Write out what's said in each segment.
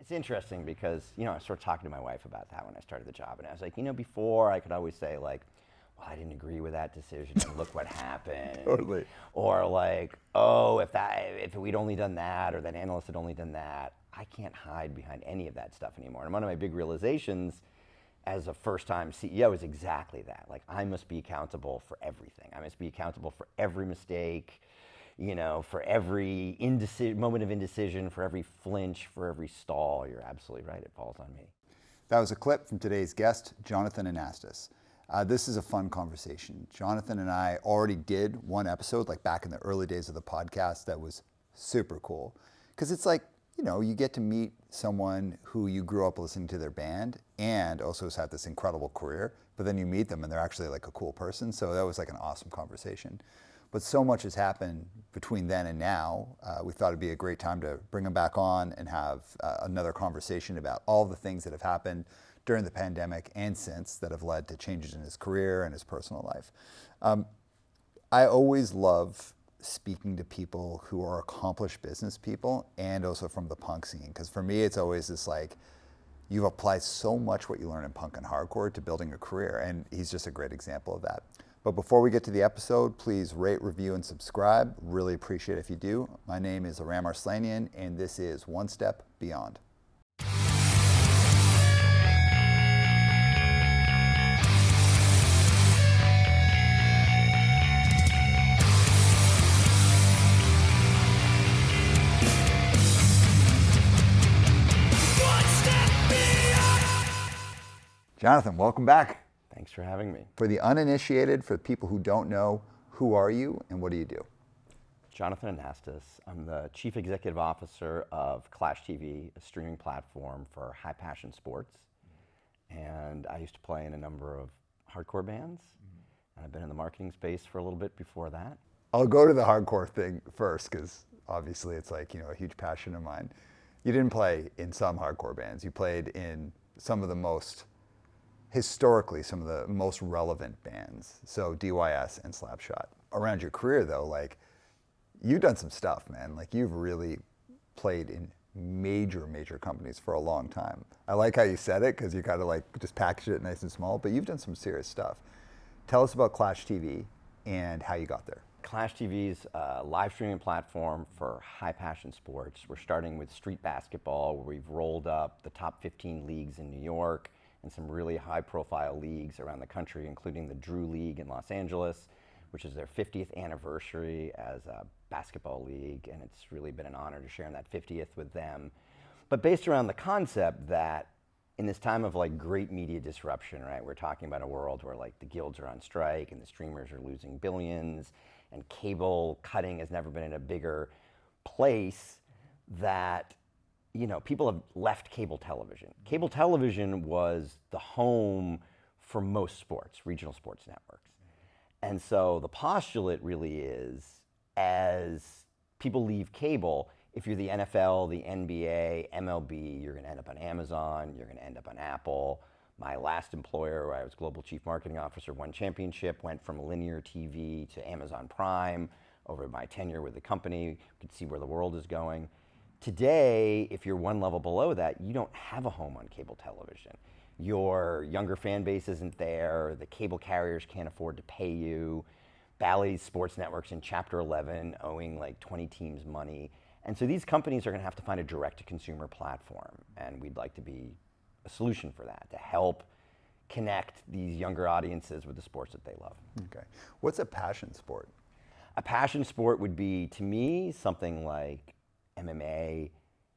It's interesting because, I was sort of talking to my wife about that when I started the job, and I was like, before I could always say like, well, I didn't agree with that decision, and look what happened. Totally. Or like, oh, if we'd only done that, or that analyst had only done that. I can't hide behind any of that stuff anymore. And one of my big realizations as a first-time CEO is exactly that. Like, I must be accountable for everything. I must be accountable for every mistake, for every moment of indecision, for every flinch, for every stall. You're absolutely right. It falls on me. That was a clip from today's guest, Jonathan Anastas. This is a fun conversation. Jonathan and I already did one episode, like back in the early days of the podcast, that was super cool. Because it's like, you get to meet someone who you grew up listening to their band and also has had this incredible career, but then you meet them and they're actually like a cool person. So that was like an awesome conversation. But so much has happened between then and now. We thought it'd be a great time to bring him back on and have another conversation about all the things that have happened during the pandemic and since that have led to changes in his career and his personal life. I always love speaking to people who are accomplished business people and also from the punk scene. Because for me, it's always this like, you've applied so much what you learn in punk and hardcore to building a career. And he's just a great example of that. But before we get to the episode, please rate, review, and subscribe. Really appreciate it if you do. My name is Aram and this is One Step Beyond. Jonathan, welcome back. Thanks for having me. For the uninitiated, for the people who don't know, who are you and what do you do? Jonathan Anastas. I'm the Chief Executive Officer of ClashTV, a streaming platform for high passion sports. And I used to play in a number of hardcore bands. And I've been in the marketing space for a little bit before that. I'll go to the hardcore thing first because obviously it's like, a huge passion of mine. You didn't play in some hardcore bands. You played in some of the most historically some of the most relevant bands, so DYS and Slapshot. Around your career though, like you've done some stuff, man. Like you've really played in major companies for a long time. I like how you said it because you kind of like just packaged it nice and small, but you've done some serious stuff. Tell us about ClashTV and how you got there. ClashTV's a live streaming platform for high passion sports. We're starting with street basketball, where we've rolled up the top 15 leagues in New York and some really high-profile leagues around the country, including the Drew League in Los Angeles, which is their 50th anniversary as a basketball league, and it's really been an honor to share in that 50th with them. But based around the concept that in this time of like great media disruption, right, we're talking about a world where like the guilds are on strike and the streamers are losing billions, and cable cutting has never been in a bigger place, that people have left cable television. Cable television was the home for most sports, regional sports networks. And so the postulate really is, as people leave cable, if you're the NFL, the NBA, MLB, you're gonna end up on Amazon, you're gonna end up on Apple. My last employer, where I was Global Chief Marketing Officer, won championship, went from linear TV to Amazon Prime. Over my tenure with the company, you could see where the world is going. Today, if you're one level below that, you don't have a home on cable television. Your younger fan base isn't there, the cable carriers can't afford to pay you, Bally's Sports Network's in Chapter 11 owing like 20 teams money. And so these companies are gonna have to find a direct-to-consumer platform, and we'd like to be a solution for that, to help connect these younger audiences with the sports that they love. Okay. What's a passion sport? A passion sport would be, to me, something like MMA,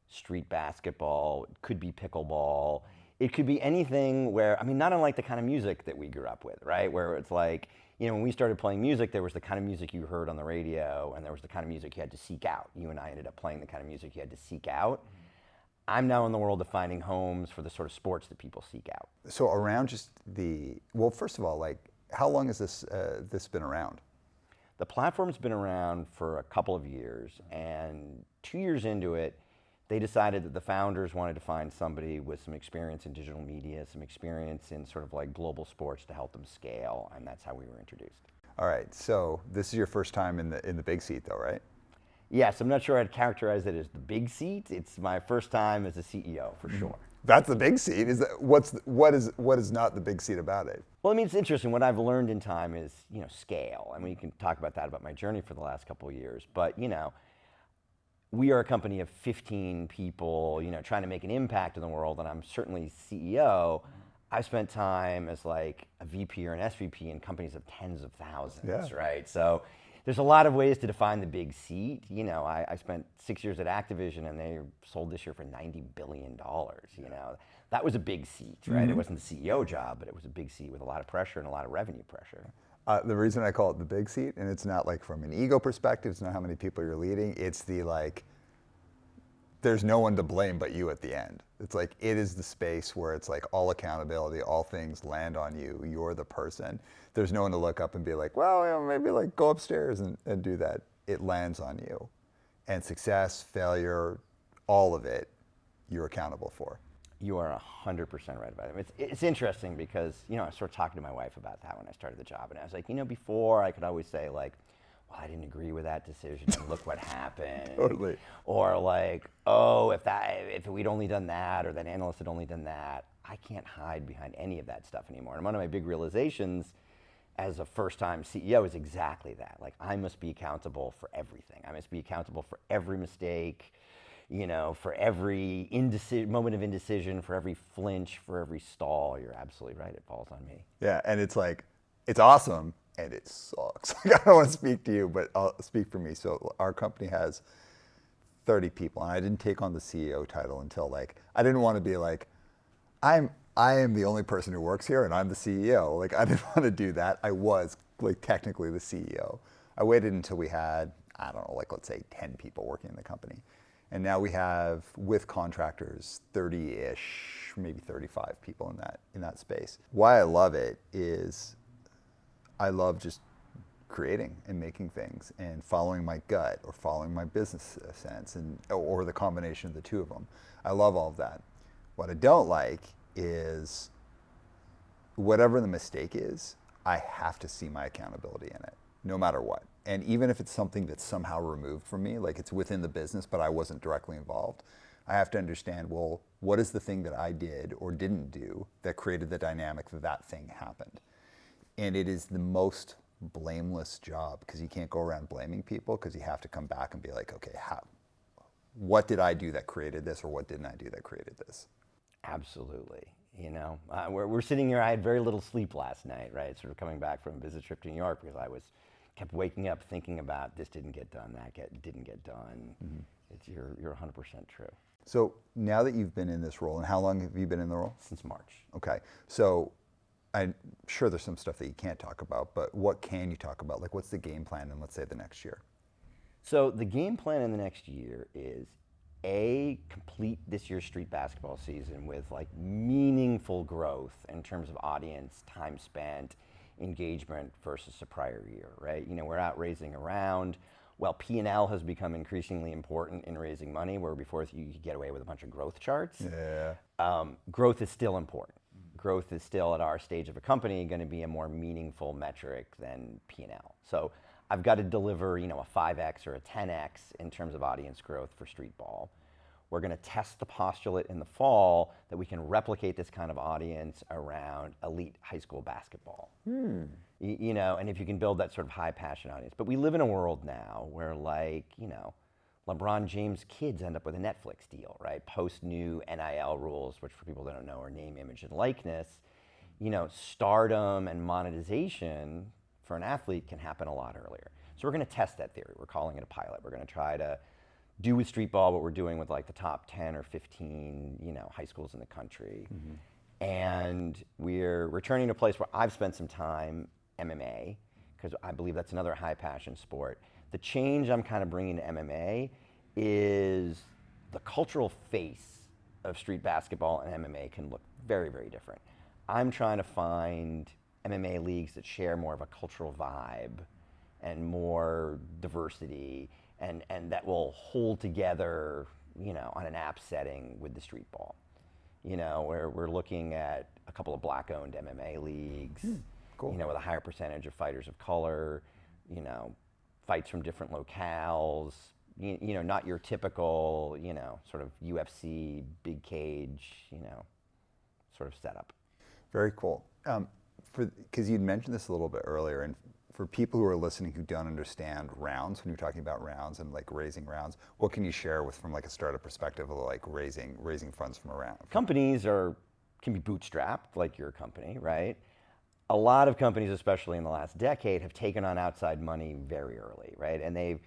street basketball, it could be pickleball. It could be anything where, not unlike the kind of music that we grew up with, right? Where it's like, when we started playing music, there was the kind of music you heard on the radio, and there was the kind of music you had to seek out. You and I ended up playing the kind of music you had to seek out. I'm now in the world of finding homes for the sort of sports that people seek out. So around just well, first of all, like, how long has this been around? The platform's been around for a couple of years, and 2 years into it, they decided that the founders wanted to find somebody with some experience in digital media, some experience in sort of like global sports to help them scale, and that's how we were introduced. All right, so this is your first time in the big seat though, right? Yes, I'm not sure I'd characterize it as the big seat. It's my first time as a CEO for sure. That's the big seat. Is that what is not the big seat about it? Well, I mean, it's interesting. What I've learned in time is, scale. I mean, you can talk about that about my journey for the last couple of years. But, we are a company of 15 people, trying to make an impact in the world, and I'm certainly CEO. I've spent time as like a VP or an SVP in companies of tens of thousands, right? So there's a lot of ways to define the big seat. I spent 6 years at Activision, and they sold this year for $90 billion. That was a big seat, right? It wasn't the CEO job, but it was a big seat with a lot of pressure and a lot of revenue pressure. The reason I call it the big seat, and it's not like from an ego perspective, it's not how many people you're leading, it's the like, there's no one to blame but you at the end. It's like, it is the space where it's like all accountability, all things land on you. You're the person. There's no one to look up and be like, well, maybe like go upstairs and do that. It lands on you. And success, failure, all of it, you're accountable for. You are 100% right about it. It's interesting because, I was sort of talking to my wife about that when I started the job. And I was like, before I could always say like, well, I didn't agree with that decision and look what happened. Totally. Or like, oh, if we'd only done that, or that analyst had only done that. I can't hide behind any of that stuff anymore. And one of my big realizations as a first-time CEO is exactly that. Like, I must be accountable for everything. I must be accountable for every mistake, for every moment of indecision, for every flinch, for every stall. You're absolutely right. It falls on me. Yeah, and it's like, it's awesome, and it sucks. I don't want to speak to you, but I'll speak for me. So our company has 30 people, and I didn't take on the CEO title until like, I didn't want to be like, I am the only person who works here, and I'm the CEO. Like, I didn't want to do that. I was like technically the CEO. I waited until we had, I don't know, like let's say 10 people working in the company. And now we have, with contractors, 30-ish, maybe 35 people in that space. Why I love it is I love just creating and making things and following my gut or following my business sense or the combination of the two of them. I love all of that. What I don't like is whatever the mistake is, I have to see my accountability in it, no matter what. And even if it's something that's somehow removed from me, like it's within the business, but I wasn't directly involved, I have to understand, well, what is the thing that I did or didn't do that created the dynamic that thing happened? And it is the most blameless job because you can't go around blaming people because you have to come back and be like, okay, what did I do that created this, or what didn't I do that created this? Absolutely. We're sitting here, I had very little sleep last night, right? Sort of coming back from a business trip to New York because I kept waking up thinking about this didn't get done, didn't get done. You're 100% true. So now that you've been in this role, and how long have you been in the role? Since March. Okay. So I'm sure there's some stuff that you can't talk about, but what can you talk about? Like, what's the game plan in, let's say, the next year? So the game plan in the next year is complete this year's street basketball season with like meaningful growth in terms of audience, time spent, engagement versus the prior year, right? We're out raising around. Well, P&L has become increasingly important in raising money, where before you could get away with a bunch of growth charts. Yeah. Growth is still important. Growth is still, at our stage of a company, going to be a more meaningful metric than P&L. So I've got to deliver, a 5x or a 10x in terms of audience growth for street ball. We're going to test the postulate in the fall that we can replicate this kind of audience around elite high school basketball. And if you can build that sort of high passion audience. But we live in a world now where LeBron James' kids end up with a Netflix deal, right? Post new NIL rules, which for people that don't know are name, image, and likeness. Stardom and monetization for an athlete can happen a lot earlier. So we're going to test that theory. We're calling it a pilot. We're going to try to do with street ball what we're doing with like the top 10 or 15, high schools in the country. And we're returning to a place where I've spent some time, MMA, because I believe that's another high passion sport. The change I'm kind of bringing to MMA is the cultural face of street basketball and MMA can look very, very different. I'm trying to find MMA leagues that share more of a cultural vibe and more diversity and that will hold together, on an app setting with the street ball. Where we're looking at a couple of black-owned MMA leagues, Cool. With a higher percentage of fighters of color, fights from different locales, not your typical, sort of UFC, big cage, sort of setup. Very cool. Because you'd mentioned this a little bit earlier, and for people who are listening who don't understand rounds, when you're talking about rounds and like raising rounds, what can you share from like a startup perspective of like raising funds from a round? Companies can be bootstrapped, like your company, right? A lot of companies, especially in the last decade, have taken on outside money very early, right? And they've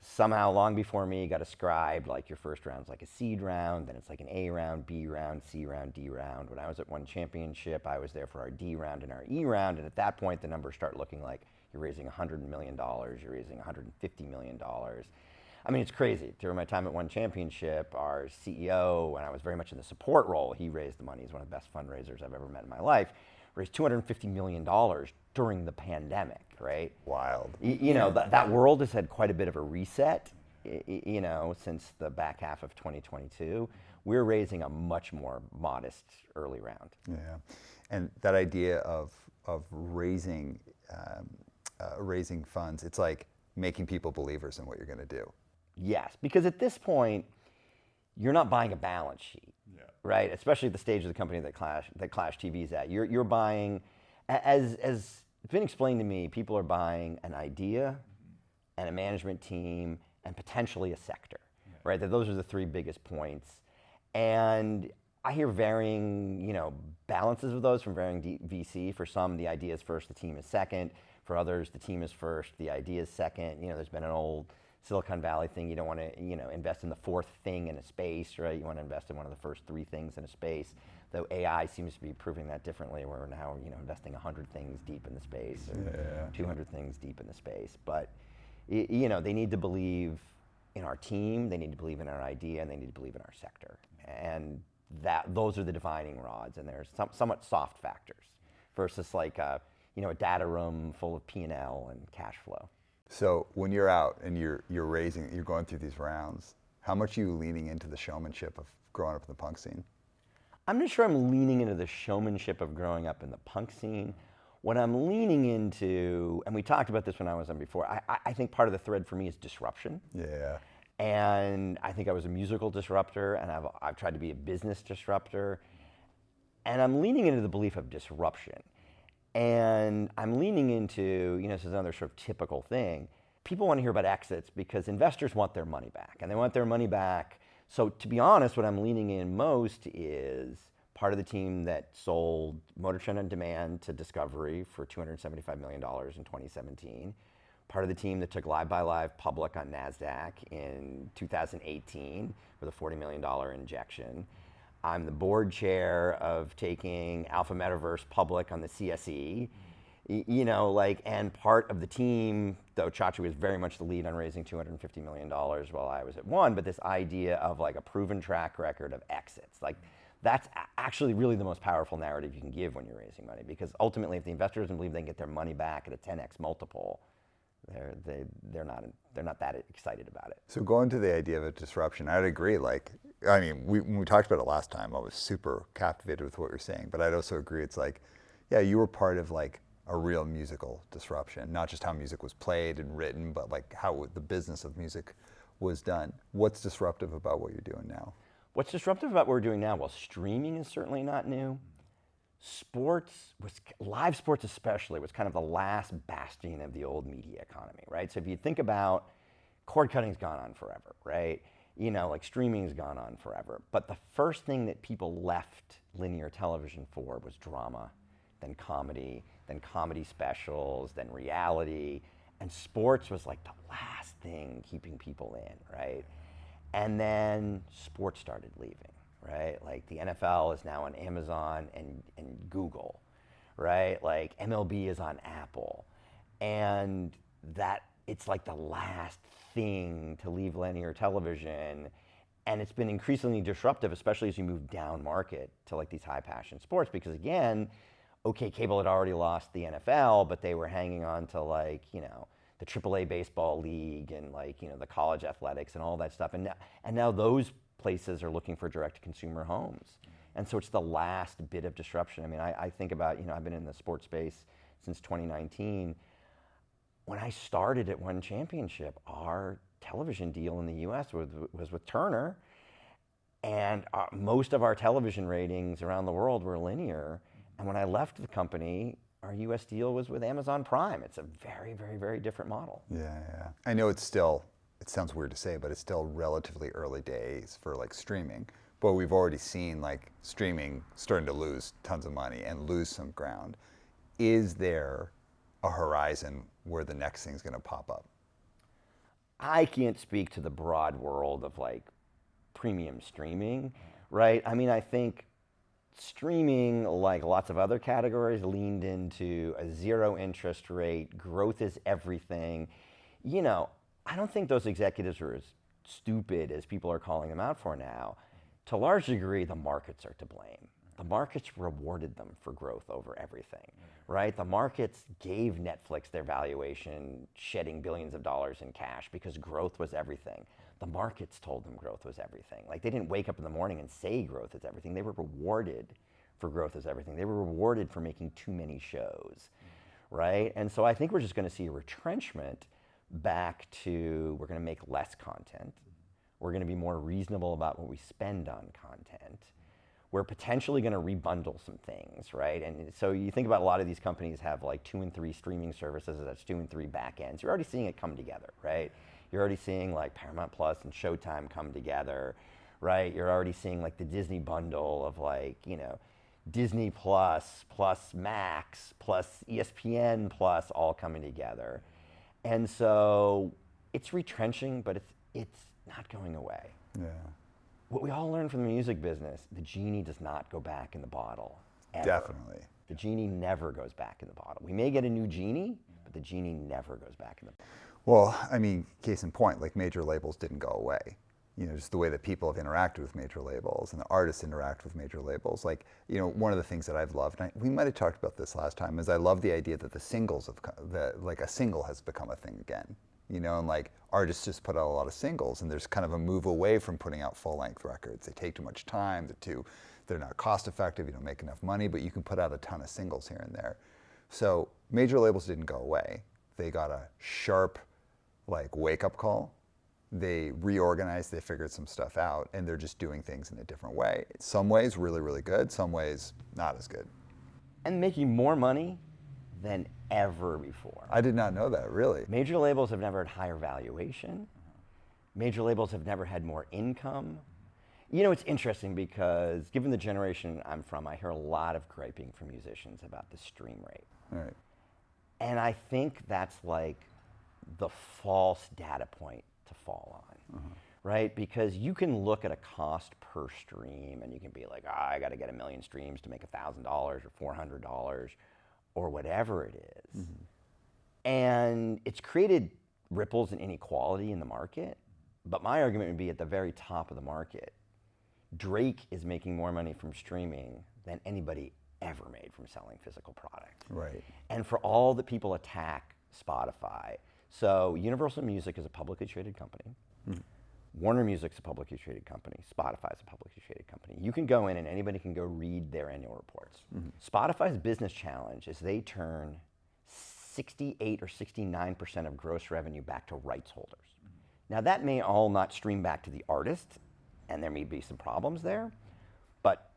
somehow, long before me, got ascribed like your first round's like a seed round, then it's like an A round, B round, C round, D round. When I was at One Championship, I was there for our D round and our E round, and at that point, the numbers start looking like you're raising $100 million, you're raising $150 million. I mean, it's crazy. During my time at One Championship, our CEO, and I was very much in the support role, he raised the money. He's one of the best fundraisers I've ever met in my life, raised $250 million during the pandemic, right? Wild. That world has had quite a bit of a reset, since the back half of 2022. We're raising a much more modest early round. Yeah, and that idea of raising funds, it's like making people believers in what you're going to do. Yes, because at this point, you're not buying a balance sheet, right? Especially at the stage of the company that ClashTV is at. You're buying, as it's been explained to me, people are buying an idea and a management team and potentially a sector, right? Those are the three biggest points. And I hear varying, balances of those from varying VC. For some, the idea is first, the team is second. For others, the team is first, the idea is second. There's been an old Silicon Valley thing. You don't want to, invest in the fourth thing in a space, right? You want to invest in one of the first three things in a space. Though AI seems to be proving that differently. We're now, investing 100 things deep in the space, or 200 things deep in the space. But, they need to believe in our team, they need to believe in our idea, and they need to believe in our sector. And those are the dividing rods. And there's somewhat soft factors versus like a data room full of P&L and cash flow. So when you're out and you're going through these rounds, how much are you leaning into the showmanship of growing up in the punk scene? I'm not sure I'm leaning into the showmanship of growing up in the punk scene. What I'm leaning into, and we talked about this when I was on before, I think part of the thread for me is disruption. Yeah. And I think I was a musical disruptor, and I've tried to be a business disruptor. And I'm leaning into the belief of disruption. And I'm leaning into, this is another sort of typical thing. People want to hear about exits because investors want their money back, and they want their money back. So to be honest, what I'm leaning in most is part of the team that sold Motor Trend on Demand to Discovery for $275 million in 2017. Part of the team that took Live by Live public on NASDAQ in 2018 with a $40 million injection. I'm the board chair of taking Alpha Metaverse public on the CSE, and part of the team, though Chachi was very much the lead on raising $250 million while I was at One, but this idea of like a proven track record of exits, like that's actually really the most powerful narrative you can give when you're raising money, because ultimately if the investor doesn't believe they can get their money back at a 10x multiple, they're not that excited about it. So going to the idea of a disruption, I'd agree. When we talked about it last time, I was super captivated with what you're saying, but I'd also agree. It's like, yeah, you were part of like a real musical disruption, not just how music was played and written, but like how the business of music was done. What's disruptive about what you're doing now? What's disruptive about what we're doing now? Well, streaming is certainly not new. Live sports especially, was kind of the last bastion of the old media economy, right? So if you think about, cord cutting's gone on forever, right? Streaming's gone on forever. But the first thing that people left linear television for was drama, then comedy specials, then reality. And sports was like the last thing keeping people in, right? And then sports started leaving. Right? Like the NFL is now on Amazon and Google, right? Like MLB is on Apple. And that it's like the last thing to leave linear television. And it's been increasingly disruptive, especially as you move down market to like these high passion sports, because again, okay, cable had already lost the NFL, but they were hanging on to the AAA baseball league and the college athletics and all that stuff. And now those places are looking for direct-to-consumer homes. And so it's the last bit of disruption. I mean, I think about, I've been in the sports space since 2019. When I started at One Championship, our television deal in the US was with Turner. And most of our television ratings around the world were linear. And when I left the company, our US deal was with Amazon Prime. It's a very, very, very different model. Yeah. I know it's still, it sounds weird to say, but it's still relatively early days for like streaming. But we've already seen like streaming starting to lose tons of money and lose some ground. Is there a horizon where the next thing's going to pop up? I can't speak to the broad world of like premium streaming, right? I mean, I think streaming, like lots of other categories, leaned into a zero interest rate, growth is everything. You know, I don't think those executives are as stupid as people are calling them out for now. To a large degree, the markets are to blame. The markets rewarded them for growth over everything, right? The markets gave Netflix their valuation, shedding billions of dollars in cash because growth was everything. The markets told them growth was everything. Like, they didn't wake up in the morning and say growth is everything. They were rewarded for growth is everything. They were rewarded for making too many shows, right? And so I think we're just going to see a retrenchment back to, we're going to make less content. We're going to be more reasonable about what we spend on content. We're potentially going to rebundle some things, right? And so you think about a lot of these companies have like 2 and 3 streaming services, that's 2 and 3 back ends. You're already seeing it come together, right? You're already seeing like Paramount Plus and Showtime come together, right? You're already seeing like the Disney bundle of like, you know, Disney Plus Max plus ESPN Plus all coming together. And so it's retrenching, but it's not going away. Yeah. What we all learned from the music business, the genie does not go back in the bottle, ever. Definitely. The genie never goes back in the bottle. We may get a new genie, but the genie never goes back in the bottle. Well, I mean, case in point, like major labels didn't go away. You know, just the way that people have interacted with major labels and the artists interact with major labels. Like, you know, one of the things that I've loved, and we might have talked about this last time, is I love the idea that the singles of, like a single has become a thing again. You know, and like artists just put out a lot of singles, and there's kind of a move away from putting out full-length records. They take too much time, they're not cost effective, you don't make enough money, but you can put out a ton of singles here and there. So major labels didn't go away. They got a sharp, like, wake-up call. They reorganized, they figured some stuff out, and they're just doing things in a different way. Some ways really, really good, some ways not as good. And making more money than ever before. I did not know that, really. Major labels have never had higher valuation. Major labels have never had more income. You know, it's interesting because given the generation I'm from, I hear a lot of griping from musicians about the stream rate. Right. And I think that's like the false data point to fall on, right? Because you can look at a cost per stream and you can be like, I got to get 1 million streams to make $1,000 or $400 or whatever it is. And it's created ripples and inequality in the market. But my argument would be at the very top of the market, Drake is making more money from streaming than anybody ever made from selling physical product. Right. And for all that people attack Spotify, so Universal Music is a publicly traded company. Warner Music's a publicly traded company. Spotify's a publicly traded company. You can go in and anybody can go read their annual reports. Spotify's business challenge is they turn 68 or 69% of gross revenue back to rights holders. Now that may all not stream back to the artist, and there may be some problems there, but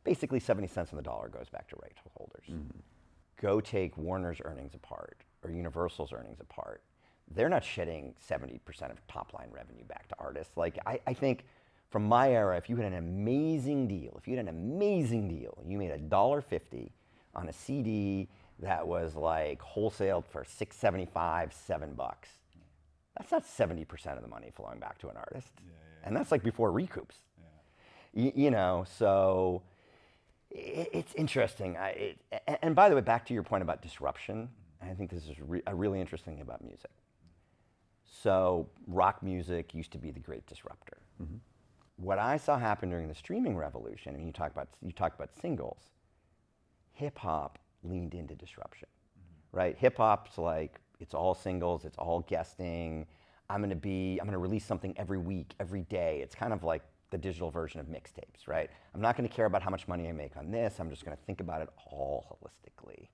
basically 70 cents on the dollar goes back to rights holders. Go take Warner's earnings apart or Universal's earnings apart. They're not shedding 70% of top line revenue back to artists. Like, I think from my era, if you had an amazing deal, you made $1.50 on a CD that was like wholesaled for $6.75, $7. That's not 70% of the money flowing back to an artist. And that's like before recoups. You know, so it's interesting. And by the way, back to your point about disruption, I think this is a really interesting thing about music. So rock music used to be the great disruptor. What I saw happen during the streaming revolution, and you talk about singles, hip hop leaned into disruption, right? Hip hop's like, it's all singles, it's all guesting. I'm gonna release something every week, every day. It's kind of like the digital version of mixtapes, right? I'm not gonna care about how much money I make on this, I'm just gonna think about it all holistically.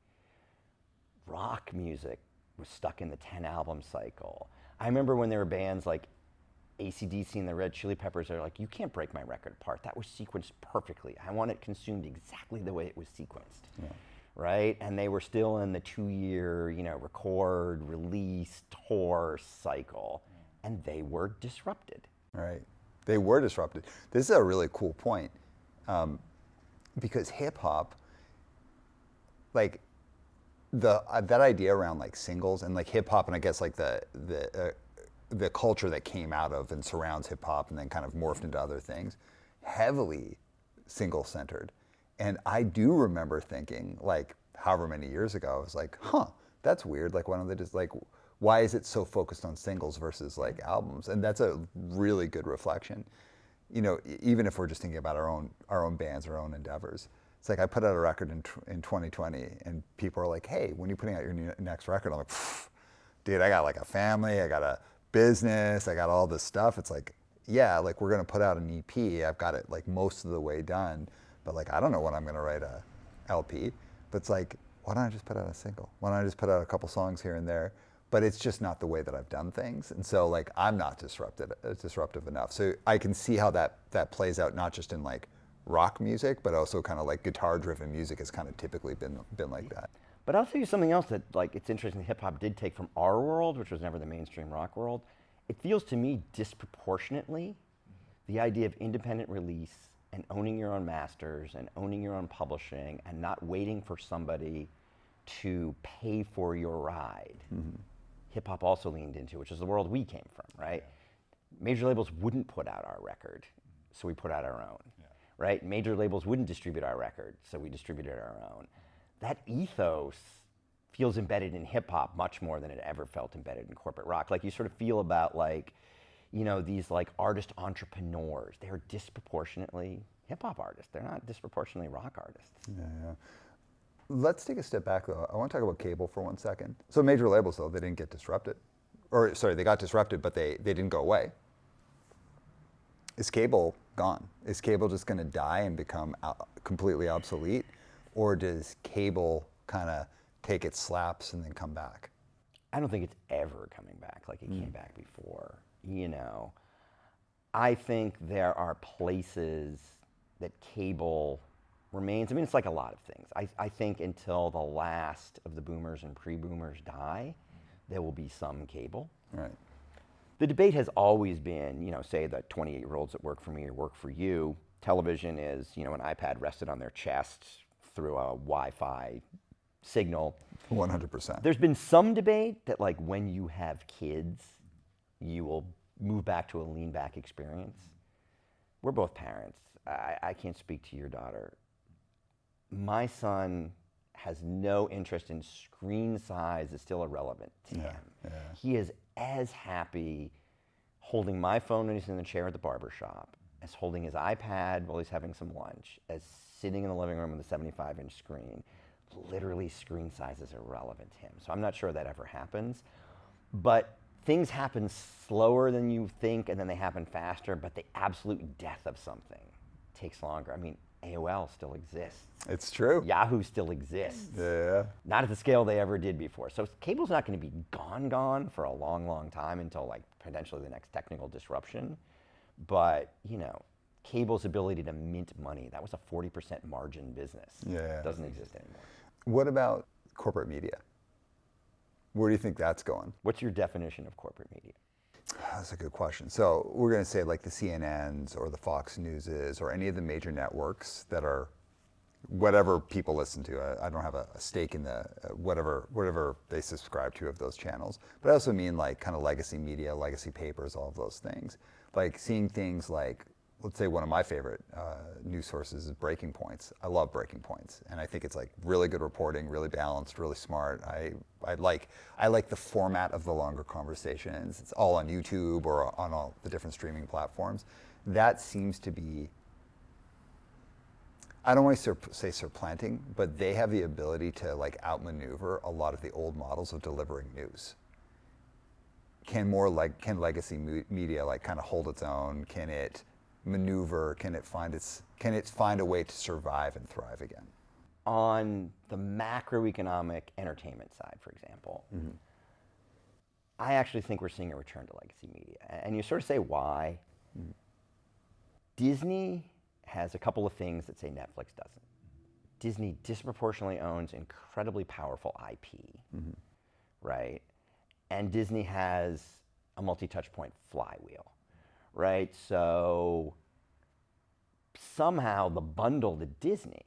Rock music was stuck in the 10 album cycle. I remember when there were bands like AC/DC and the Red Chili Peppers, they're like, you can't break my record apart. That was sequenced perfectly. I want it consumed exactly the way it was sequenced. Yeah. Right? And they were still in the 2-year, record, release, tour cycle. And they were disrupted. Right. They were disrupted. This is a really cool point. Because hip hop, like that idea around like singles and like hip hop, and I guess like the culture that came out of and surrounds hip hop and then kind of morphed into other things, heavily single centered. And I do remember thinking, like, however many years ago, I was like, that's weird. Like, why don't they just, like, why is it so focused on singles versus, like, albums? And that's a really good reflection. Even if we're just thinking about our own bands, our own endeavors. It's like I put out a record in 2020, and people are like, hey, when are you putting out your next record? I'm like, dude, I got, like, a family, I got a business, I got all this stuff. It's like, yeah, like, we're going to put out an EP. I've got it, like, most of the way done. But like, I don't know when I'm gonna write a LP, but it's like, why don't I just put out a single? Why don't I just put out a couple songs here and there? But it's just not the way that I've done things. And so like, I'm not disruptive enough. So I can see how that plays out, not just in like rock music, but also kind of like guitar driven music has kind of typically been like that. But I'll tell you something else that like, it's interesting hip hop did take from our world, which was never the mainstream rock world. It feels to me disproportionately the idea of independent release and owning your own masters and owning your own publishing and not waiting for somebody to pay for your ride. Mm-hmm. Hip hop also leaned into, which is the world we came from, right? Yeah. Major labels wouldn't put out our record, so we put out our own, right? Major labels wouldn't distribute our record, so we distributed our own. That ethos feels embedded in hip hop much more than it ever felt embedded in corporate rock. Like you sort of feel about like, these like artist entrepreneurs, they're disproportionately hip hop artists. They're not disproportionately rock artists. Yeah. Let's take a step back though. I want to talk about cable for 1 second. So major labels though, they didn't get disrupted. Or sorry, they got disrupted, but they didn't go away. Is cable gone? Is cable just going to die and become completely obsolete? Or does cable kind of take its slaps and then come back? I don't think it's ever coming back like it came back before. I think there are places that cable remains. I mean, it's like a lot of things. I think until the last of the boomers and pre-boomers die, there will be some cable. Right. The debate has always been, say the 28-year-olds that work for me or work for you, television is, an iPad rested on their chest through a Wi-Fi signal. 100%. There's been some debate that like when you have kids, you will move back to a lean back experience. We're both parents. I can't speak to your daughter. My son has no interest in screen size. Is still irrelevant to him. Yeah. He is as happy holding my phone when he's in the chair at the barber shop as holding his iPad while he's having some lunch, as sitting in the living room with a 75-inch screen. Literally, screen size is irrelevant to him. So I'm not sure that ever happens. But things happen slower than you think, and then they happen faster, but the absolute death of something takes longer. I mean, AOL still exists. It's true. Yahoo still exists. Yeah. Not at the scale they ever did before. So cable's not going to be gone for a long, long time until like potentially the next technical disruption. But, cable's ability to mint money, that was a 40% margin business. Yeah. It doesn't exist anymore. What about corporate media? Where do you think that's going? What's your definition of corporate media? That's a good question. So we're going to say like the CNNs or the Fox Newses or any of the major networks that are whatever people listen to. I don't have a stake in the whatever they subscribe to of those channels. But I also mean like kind of legacy media, legacy papers, all of those things. Like seeing things like, let's say one of my favorite news sources is Breaking Points. I love Breaking Points, and I think it's like really good reporting, really balanced, really smart. I like the format of the longer conversations. It's all on YouTube or on all the different streaming platforms. That seems to be, I don't want to say supplanting, but they have the ability to like outmaneuver a lot of the old models of delivering news. Can legacy media like kind of hold its own? Can it maneuver? Can it find a way to survive and thrive again? On the macroeconomic entertainment side, for example, I actually think we're seeing a return to legacy media. And you sort of say why. Disney has a couple of things that say Netflix doesn't. Disney disproportionately owns incredibly powerful IP, right? And Disney has a multi-touch point flywheel, right? So somehow the bundle to Disney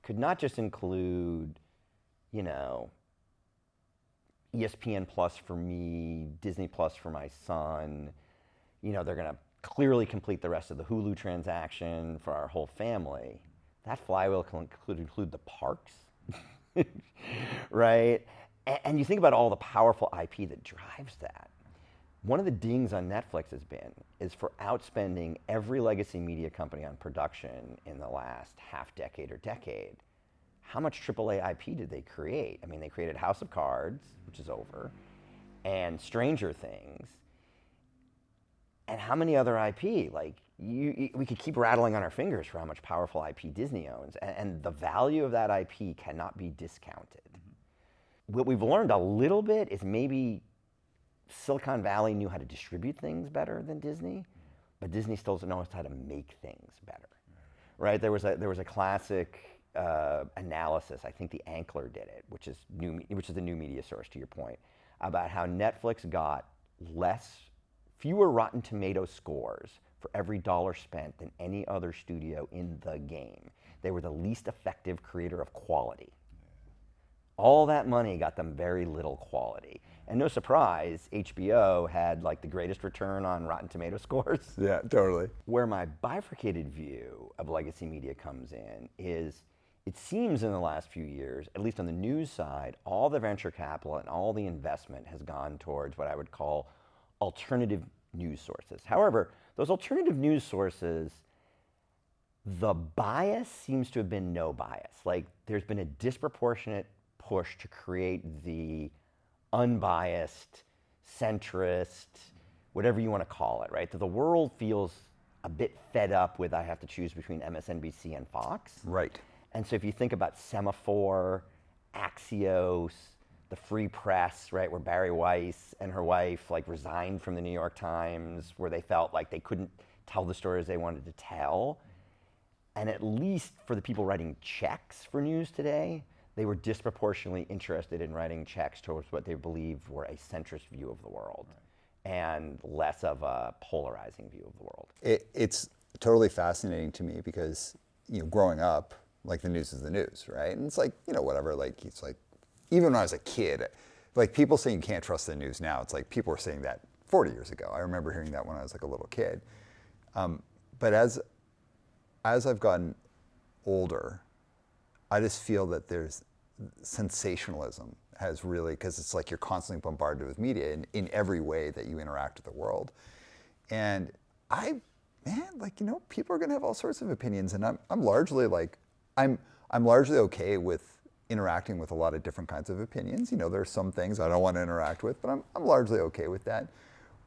could not just include, you know, ESPN Plus for me, Disney Plus for my son. You know, they're going to clearly complete the rest of the Hulu transaction for our whole family. That flywheel can include the parks, right? And you think about all the powerful IP that drives that. One of the dings on Netflix is for outspending every legacy media company on production in the last half decade or decade. How much AAA IP did they create? I mean, they created House of Cards, which is over, and Stranger Things. And how many other IP? Like, we could keep rattling on our fingers for how much powerful IP Disney owns. And the value of that IP cannot be discounted. What we've learned a little bit is maybe Silicon Valley knew how to distribute things better than Disney, but Disney still knows how to make things better, right? There was a classic analysis. I think the Ankler did it, which is the new media source to your point, about how Netflix got fewer Rotten Tomato scores for every dollar spent than any other studio in the game. They were the least effective creator of quality. All that money got them very little quality. And no surprise, HBO had like the greatest return on Rotten Tomato scores. Yeah, totally. Where my bifurcated view of legacy media comes in is, it seems in the last few years, at least on the news side, all the venture capital and all the investment has gone towards what I would call alternative news sources. However, those alternative news sources, the bias seems to have been no bias. Like, there's been a disproportionate push to create the unbiased, centrist, whatever you want to call it, right? That the world feels a bit fed up with, I have to choose between MSNBC and Fox. Right. And so if you think about Semaphore, Axios, the Free Press, right, where Barry Weiss and her wife like resigned from the New York Times, where they felt like they couldn't tell the stories they wanted to tell. And at least for the people writing checks for news today, they were disproportionately interested in writing checks towards what they believed were a centrist view of the world, and less of a polarizing view of the world. It's totally fascinating to me because, you know, growing up, like, the news is the news, right? And it's like, you know, whatever, like, it's like, even when I was a kid, like, people saying you can't trust the news now, it's like people were saying that 40 years ago. I remember hearing that when I was like a little kid. But as I've gotten older, I just feel that there's sensationalism has really, because it's like you're constantly bombarded with media in every way that you interact with the world. And like, you know, people are going to have all sorts of opinions, and I'm largely like, I'm largely okay with interacting with a lot of different kinds of opinions. You know, there's some things I don't want to interact with, but I'm largely okay with that.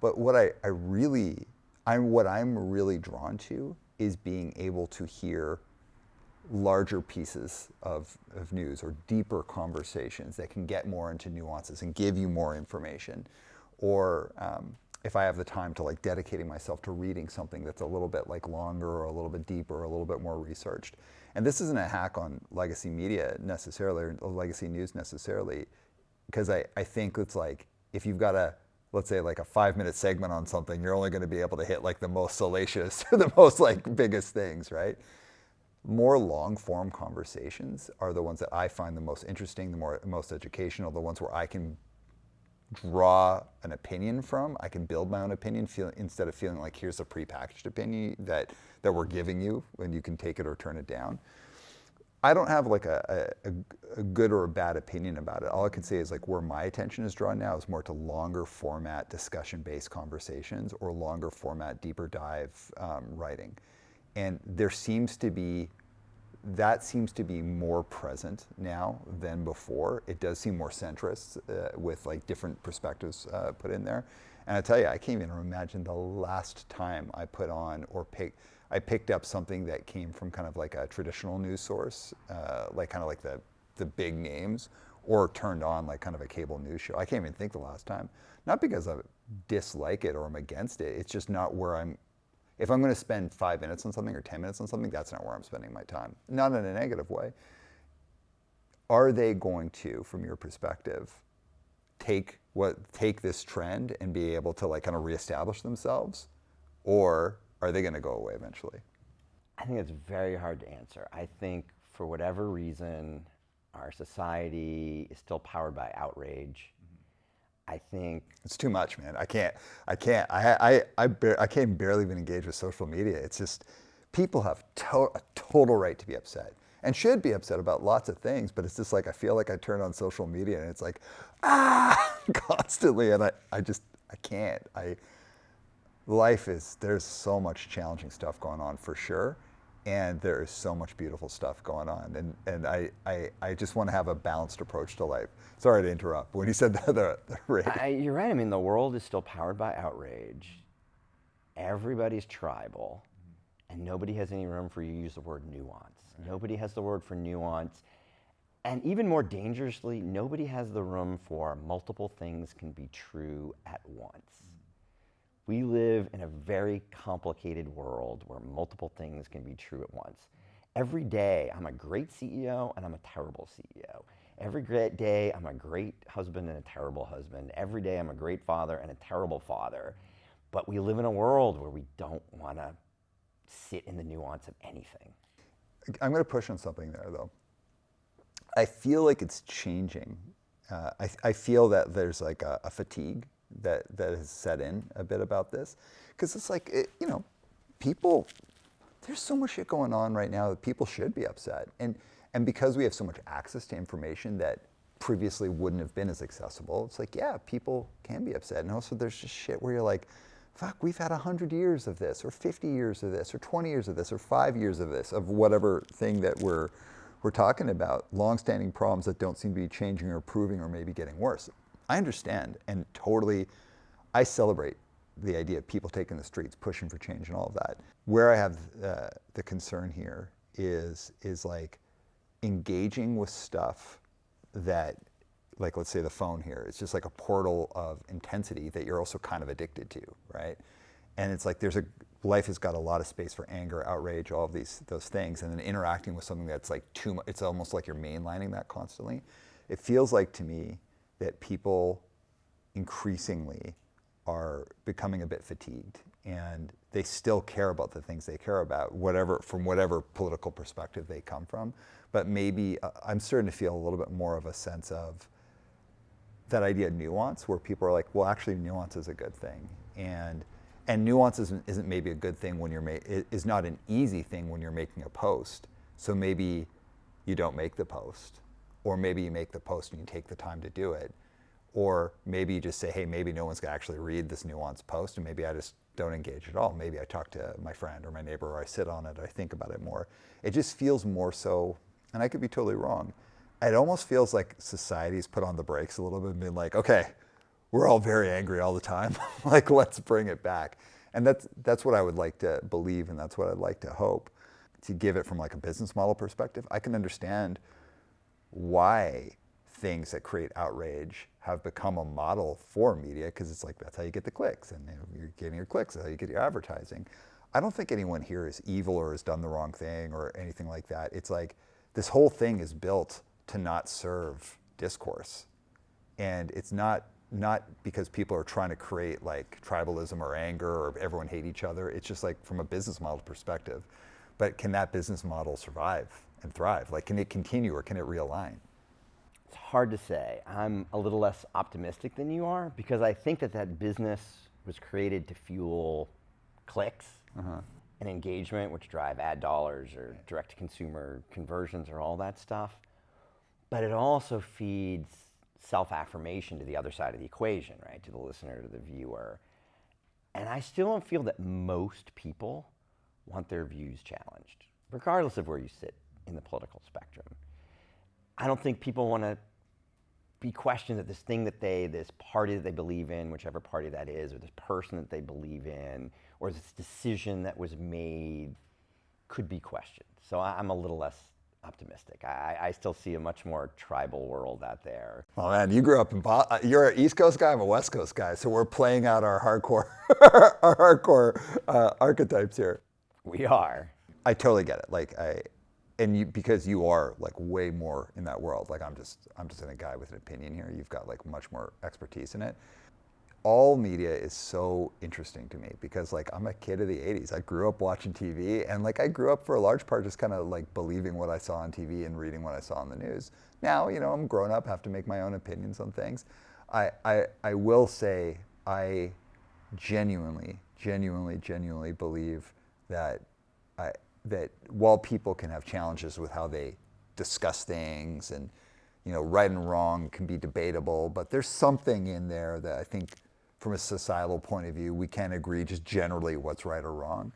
But what I'm really drawn to is being able to hear larger pieces of news or deeper conversations that can get more into nuances and give you more information. Or if I have the time to, like, dedicating myself to reading something that's a little bit like longer or a little bit deeper or a little bit more researched. And this isn't a hack on legacy media necessarily, or legacy news necessarily, because I think it's like, if you've got let's say like a 5-minute segment on something, you're only going to be able to hit like the most salacious, the most like biggest things, right? More long-form conversations are the ones that I find the most interesting, the most educational, the ones where I can draw an opinion from. I can build my own opinion instead of feeling like here's a prepackaged opinion that we're giving you and you can take it or turn it down. I don't have like a good or a bad opinion about it. All I can say is like where my attention is drawn now is more to longer format discussion-based conversations or longer format deeper dive writing. And that seems to be more present now than before. It does seem more centrist with like different perspectives put in there. And I tell you, I can't even imagine the last time I put on or I picked up something that came from kind of like a traditional news source, like kind of like the big names, or turned on like kind of a cable news show. I can't even think the last time. Not because I dislike it or I'm against it. It's just not where I'm. If I'm going to spend 5 minutes on something or 10 minutes on something, that's not where I'm spending my time. Not in a negative way. Are they going to, from your perspective, take this trend and be able to like kind of reestablish themselves, or are they going to go away eventually? I think it's very hard to answer. I think for whatever reason, our society is still powered by outrage. I think it's too much, man. I can't barely even engage with social media. It's just people have a total right to be upset and should be upset about lots of things. But it's just like I feel like I turn on social media and it's like constantly, and I can't. There's so much challenging stuff going on for sure. And there is so much beautiful stuff going on. And I just want to have a balanced approach to life. Sorry to interrupt. When you said the rate. You're right. I mean, the world is still powered by outrage. Everybody's tribal. And nobody has any room for you to use the word nuance. Nobody has the word for nuance. And even more dangerously, nobody has the room for multiple things can be true at once. We live in a very complicated world where multiple things can be true at once. Every day, I'm a great CEO and I'm a terrible CEO. Every great day, I'm a great husband and a terrible husband. Every day, I'm a great father and a terrible father. But we live in a world where we don't want to sit in the nuance of anything. I'm going to push on something there, though. I feel like it's changing. I feel that there's like a fatigue that has set in a bit about this, because it's like people. There's so much shit going on right now that people should be upset, and because we have so much access to information that previously wouldn't have been as accessible, it's like, yeah, people can be upset, and also there's just shit where you're like, fuck, we've had 100 years of this, or 50 years of this, or 20 years of this, or 5 years of this, of whatever thing that we're talking about, long-standing problems that don't seem to be changing or improving or maybe getting worse. I understand, and totally, I celebrate the idea of people taking the streets, pushing for change and all of that. Where I have the concern here is like engaging with stuff that, like let's say the phone here, it's just like a portal of intensity that you're also kind of addicted to, right? And it's like life has got a lot of space for anger, outrage, all of those things, and then interacting with something that's like too much, it's almost like you're mainlining that constantly. It feels like to me that people increasingly are becoming a bit fatigued, and they still care about the things they care about, from whatever political perspective they come from. But maybe I'm starting to feel a little bit more of a sense of that idea of nuance, where people are like, well, actually nuance is a good thing. And nuance isn't maybe a good thing when is not an easy thing when you're making a post. So maybe you don't make the post, or maybe you make the post and you take the time to do it. Or maybe you just say, hey, maybe no one's gonna actually read this nuanced post, and maybe I just don't engage at all. Maybe I talk to my friend or my neighbor, or I sit on it, or I think about it more. It just feels more so, and I could be totally wrong, it almost feels like society's put on the brakes a little bit and been like, okay, we're all very angry all the time. Like, let's bring it back. And that's what I would like to believe, and that's what I'd like to hope. To give it from like a business model perspective, I can understand why things that create outrage have become a model for media, because it's like that's how you get the clicks, and you're getting your clicks, that's how you get your advertising. I don't think anyone here is evil or has done the wrong thing or anything like that. It's like this whole thing is built to not serve discourse, and it's not because people are trying to create like tribalism or anger or everyone hate each other. It's just like from a business model perspective. But can that business model survive and thrive? Like, can it continue or can it realign? It's hard to say. I'm a little less optimistic than you are, because I think that business was created to fuel clicks and engagement, which drive ad dollars or direct-to-consumer conversions or all that stuff. But it also feeds self-affirmation to the other side of the equation, right? To the listener, to the viewer. And I still don't feel that most people want their views challenged, regardless of where you sit in the political spectrum. I don't think people want to be questioned that this party that they believe in, whichever party that is, or this person that they believe in, or this decision that was made could be questioned. So I'm a little less optimistic. I still see a much more tribal world out there. Oh man, you grew up in you're an East Coast guy, I'm a West Coast guy, so we're playing out our hardcore, our hardcore archetypes here. We are. I totally get it. Because you are like way more in that world. Like I'm just a guy with an opinion here. You've got like much more expertise in it. All media is so interesting to me because like I'm a kid of the 80s. I grew up watching TV and like I grew up for a large part just kind of like believing what I saw on TV and reading what I saw on the news. Now, I'm grown up, have to make my own opinions on things. I will say I genuinely believe that that while people can have challenges with how they discuss things and right and wrong can be debatable, but there's something in there that I think from a societal point of view, we can agree just generally what's right or wrong.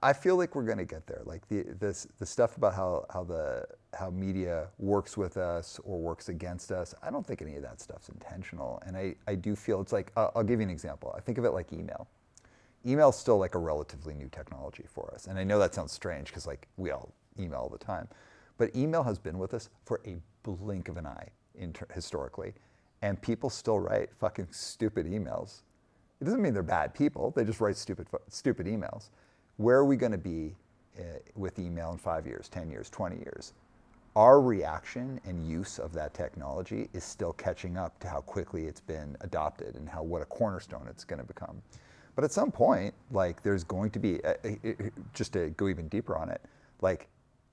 I feel like we're going to get there. Like the stuff about how media works with us or works against us, I don't think any of that stuff's intentional. And I do feel it's like, I'll give you an example. I think of it like email. Email is still like a relatively new technology for us. And I know that sounds strange because like we all email all the time. But email has been with us for a blink of an eye historically. And people still write fucking stupid emails. It doesn't mean they're bad people. They just write stupid emails. Where are we going to be with email in 5 years, 10 years, 20 years? Our reaction and use of that technology is still catching up to how quickly it's been adopted and what a cornerstone it's going to become. But at some point, like there's going to be, just to go even deeper on it, like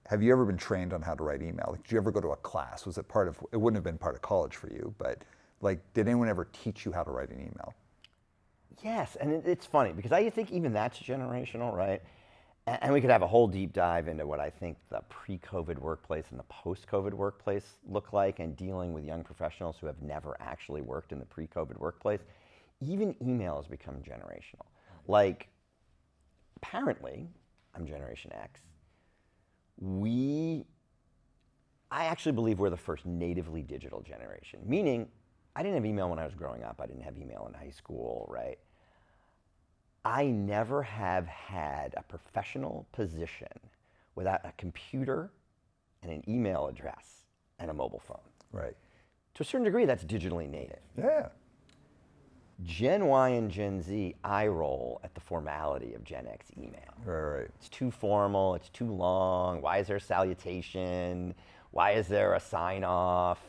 have you ever been trained on how to write email? Like, did you ever go to a class? Was it it wouldn't have been part of college for you, but like, did anyone ever teach you how to write an email? Yes, and it's funny because I think even that's generational, right? And we could have a whole deep dive into what I think the pre-COVID workplace and the post-COVID workplace look like and dealing with young professionals who have never actually worked in the pre-COVID workplace. Even email has become generational. Like, apparently, I'm Generation X. I actually believe we're the first natively digital generation, meaning I didn't have email when I was growing up. I didn't have email in high school, right? I never have had a professional position without a computer and an email address and a mobile phone. Right. To a certain degree, that's digitally native. Yeah. Gen Y and Gen Z eye roll at the formality of Gen X email. Right. It's too formal, it's too long. Why is there a salutation? Why is there a sign off?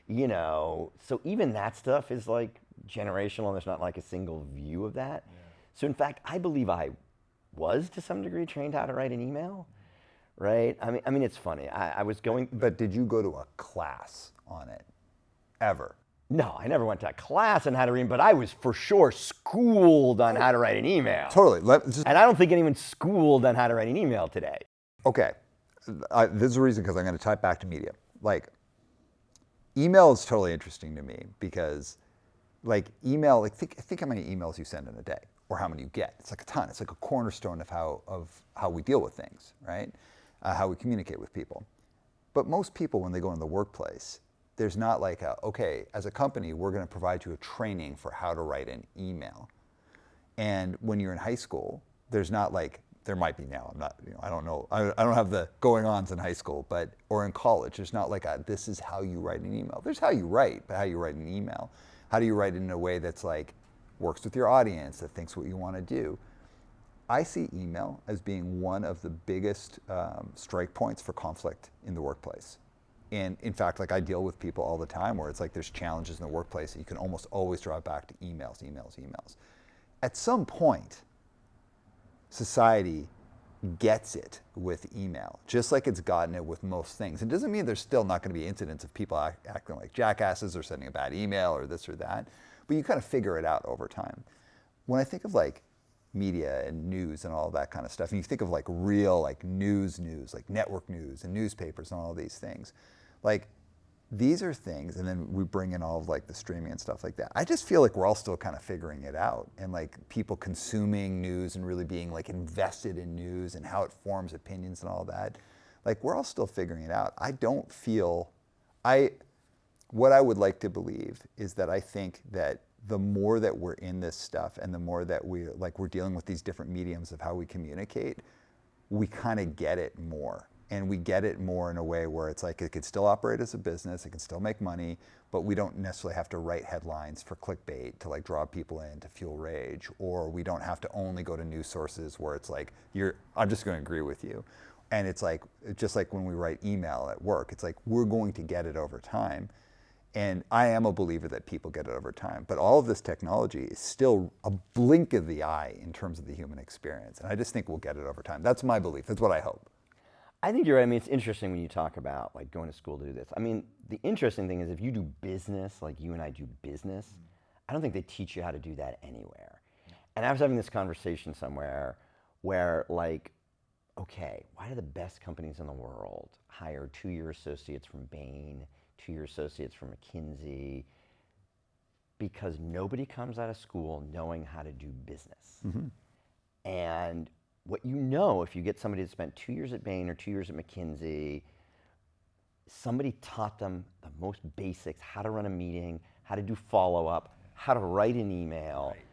So even that stuff is like generational and there's not like a single view of that. Yeah. So in fact, I believe I was to some degree trained how to write an email, right? I mean, it's funny. I was going. But did you go to a class on it ever? No, I never went to a class on how to read, but I was for sure schooled on how to write an email. Totally. And I don't think anyone's schooled on how to write an email today. Okay. This is the reason because I'm going to tie it back to media. Like, email is totally interesting to me because, like, email, like think how many emails you send in a day or how many you get. It's like a ton. It's like a cornerstone of how we deal with things, right? How we communicate with people. But most people, when they go in the workplace, there's not like okay, as a company, we're going to provide you a training for how to write an email. And when you're in high school, there's not like, there might be now, I'm not, I don't know, I don't have the going-ons in high school, or in college, there's not like this is how you write an email. There's how you write, but how you write an email. How do you write it in a way that's like, works with your audience, that thinks what you want to do? I see email as being one of the biggest strike points for conflict in the workplace. And in fact, like I deal with people all the time where it's like there's challenges in the workplace that you can almost always draw back to emails. At some point, society gets it with email, just like it's gotten it with most things. It doesn't mean there's still not going to be incidents of people acting like jackasses or sending a bad email or this or that, but you kind of figure it out over time. When I think of like media and news and all that kind of stuff, and you think of like real like news, like network news and newspapers and all these things, like these are things, and then we bring in all of like the streaming and stuff like that. I just feel like we're all still kind of figuring it out, and like people consuming news and really being like invested in news and how it forms opinions and all that. Like we're all still figuring it out. I don't feel, what I would like to believe is that I think that the more that we're in this stuff and the more that we're dealing with these different mediums of how we communicate, we kind of get it more. And we get it more in a way where it's like it can still operate as a business, it can still make money, but we don't necessarily have to write headlines for clickbait to like draw people in to fuel rage, or we don't have to only go to news sources where it's like, I'm just going to agree with you. And it's like, just like when we write email at work, it's like we're going to get it over time. And I am a believer that people get it over time. But all of this technology is still a blink of the eye in terms of the human experience. And I just think we'll get it over time. That's my belief. That's what I hope. I think you're right. I mean, it's interesting when you talk about like going to school to do this. I mean, the interesting thing is if you do business, like you and I do business, I don't think they teach you how to do that anywhere. And I was having this conversation somewhere where like, okay, why do the best companies in the world hire 2-year associates from Bain, 2-year associates from McKinsey? Because nobody comes out of school knowing how to do business. And what you know, if you get somebody that spent 2 years at Bain or 2 years at McKinsey, somebody taught them the most basics, how to run a meeting, how to do follow-up, how to write an email. Right.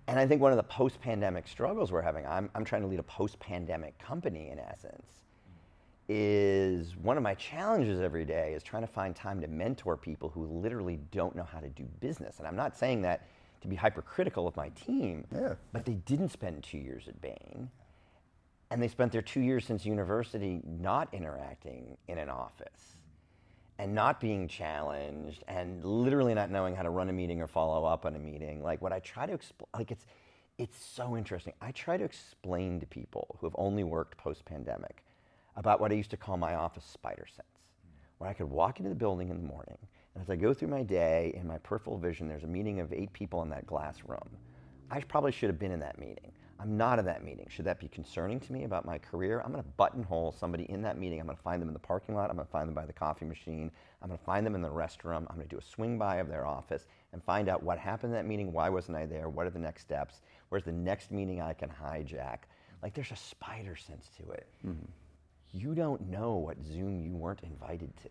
And I think one of the post-pandemic struggles we're having, I'm trying to lead a post-pandemic company in essence, is one of my challenges every day is trying to find time to mentor people who literally don't know how to do business. And I'm not saying that to be hypercritical of my team, but they didn't spend 2 years at Bain. And they spent their 2 years since university not interacting in an office and not being challenged and literally not knowing how to run a meeting or follow up on a meeting. Like what I try to explain, like it's so interesting. I try to explain to people who have only worked post-pandemic about what I used to call my office spider sense, where I could walk into the building in the morning and as I go through my day in my peripheral vision, there's a meeting of 8 people in that glass room. I probably should have been in that meeting. I'm not in that meeting. Should that be concerning to me about my career? I'm going to buttonhole somebody in that meeting. I'm going to find them in the parking lot. I'm going to find them by the coffee machine. I'm going to find them in the restroom. I'm going to do a swing by of their office and find out what happened in that meeting. Why wasn't I there? What are the next steps? Where's the next meeting I can hijack? Like there's a spider sense to it. You don't know what Zoom you weren't invited to,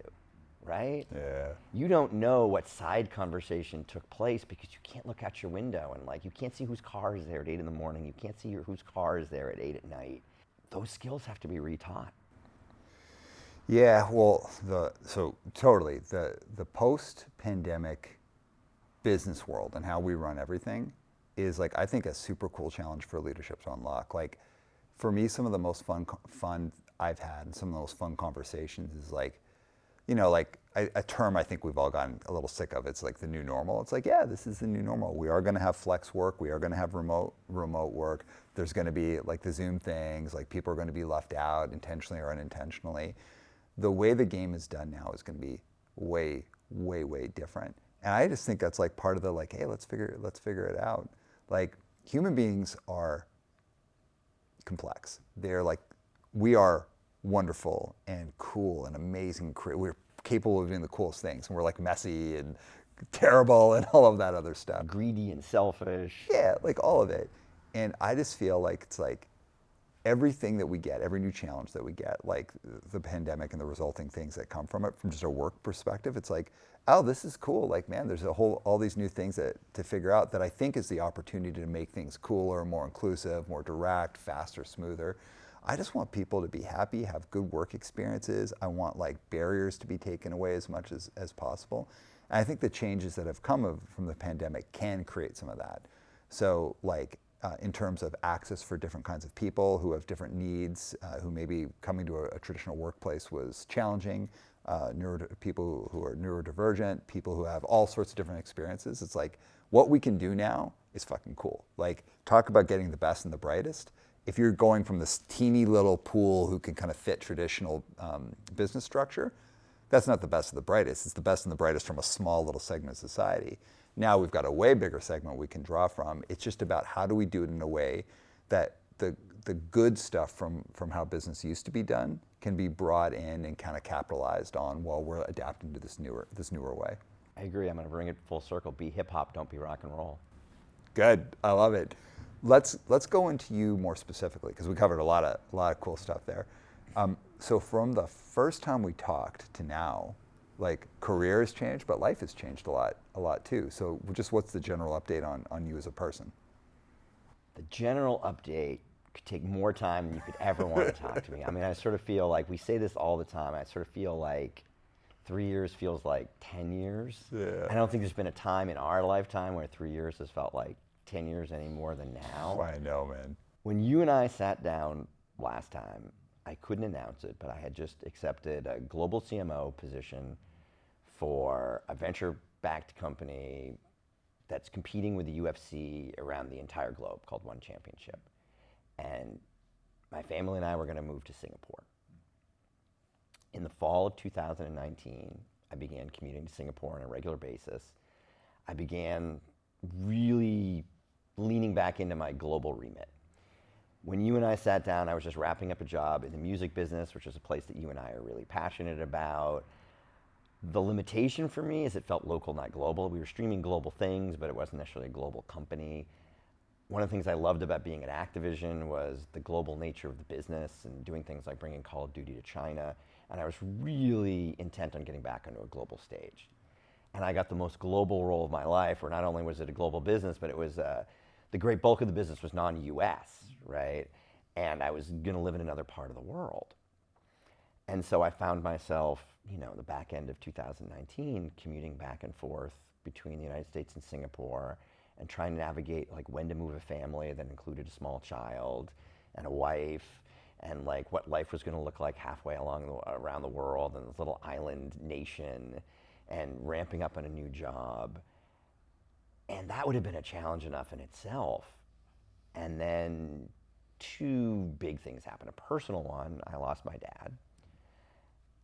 right? Yeah. You don't know what side conversation took place because you can't look out your window and like you can't see whose car is there at 8 in the morning. You can't see whose car is there at 8 at night. Those skills have to be retaught. Yeah, well, so totally the post-pandemic business world and how we run everything is like I think a super cool challenge for leadership to unlock. Like for me, some of the most fun I've had and some of the most fun conversations is like, you know, like a term I think we've all gotten a little sick of. It's like the new normal. It's like, yeah, this is the new normal. We are going to have flex work. We are going to have remote work. There's going to be like the Zoom things. Like people are going to be left out intentionally or unintentionally. The way the game is done now is going to be way, way, way different. And I just think that's like part of the like, hey, let's figure it out. Like human beings are complex. They're like, we are wonderful and cool and amazing. We're capable of doing the coolest things, and we're like messy and terrible and all of that other stuff. Greedy and selfish. Yeah, like all of it. And I just feel like it's like everything that we get, every new challenge that we get, like the pandemic and the resulting things that come from it, from just a work perspective, it's like, oh, this is cool. Like, man, there's all these new things to figure out that I think is the opportunity to make things cooler, more inclusive, more direct, faster, smoother. I just want people to be happy, have good work experiences. I want like barriers to be taken away as much as possible. And I think the changes that have come from the pandemic can create some of that. So like in terms of access for different kinds of people who have different needs, who maybe coming to a traditional workplace was challenging, people who are neurodivergent, people who have all sorts of different experiences. It's like what we can do now is fucking cool. Like talk about getting the best and the brightest. If you're going from this teeny little pool who can kind of fit traditional business structure, that's not the best of the brightest. It's the best and the brightest from a small little segment of society. Now we've got a way bigger segment we can draw from. It's just about how do we do it in a way that the good stuff from how business used to be done can be brought in and kind of capitalized on while we're adapting to this newer way. I agree. I'm going to bring it full circle. Be hip hop, don't be rock and roll. Good. I love it. Let's go into you more specifically because we covered a lot of cool stuff there. So from the first time we talked to now, like career has changed, but life has changed a lot too. So just what's the general update on you as a person? The general update could take more time than you could ever want to talk to me. I mean, I sort of feel like, we say this all the time, I sort of feel like 3 years feels like 10 years. Yeah. I don't think there's been a time in our lifetime where 3 years has felt like 10 years any more than now. I know, man. When you and I sat down last time, I couldn't announce it, but I had just accepted a global CMO position for a venture-backed company that's competing with the UFC around the entire globe, called One Championship. And my family and I were going to move to Singapore. In the fall of 2019, I began commuting to Singapore on a regular basis. I began really leaning back into my global remit. When you and I sat down, I was just wrapping up a job in the music business, which is a place that you and I are really passionate about. The limitation for me is it felt local, not global. We were streaming global things, but it wasn't necessarily a global company. One of the things I loved about being at Activision was the global nature of the business and doing things like bringing Call of Duty to China. And I was really intent on getting back onto a global stage. And I got the most global role of my life, where not only was it a global business, but it was the great bulk of the business was non-US, right? And I was going to live in another part of the world. And so I found myself, the back end of 2019, commuting back and forth between the United States and Singapore, and trying to navigate like when to move a family that included a small child and a wife, and like what life was going to look like halfway around the world in this little island nation, and ramping up on a new job. And that would have been a challenge enough in itself. And then two big things happened. A personal one, I lost my dad.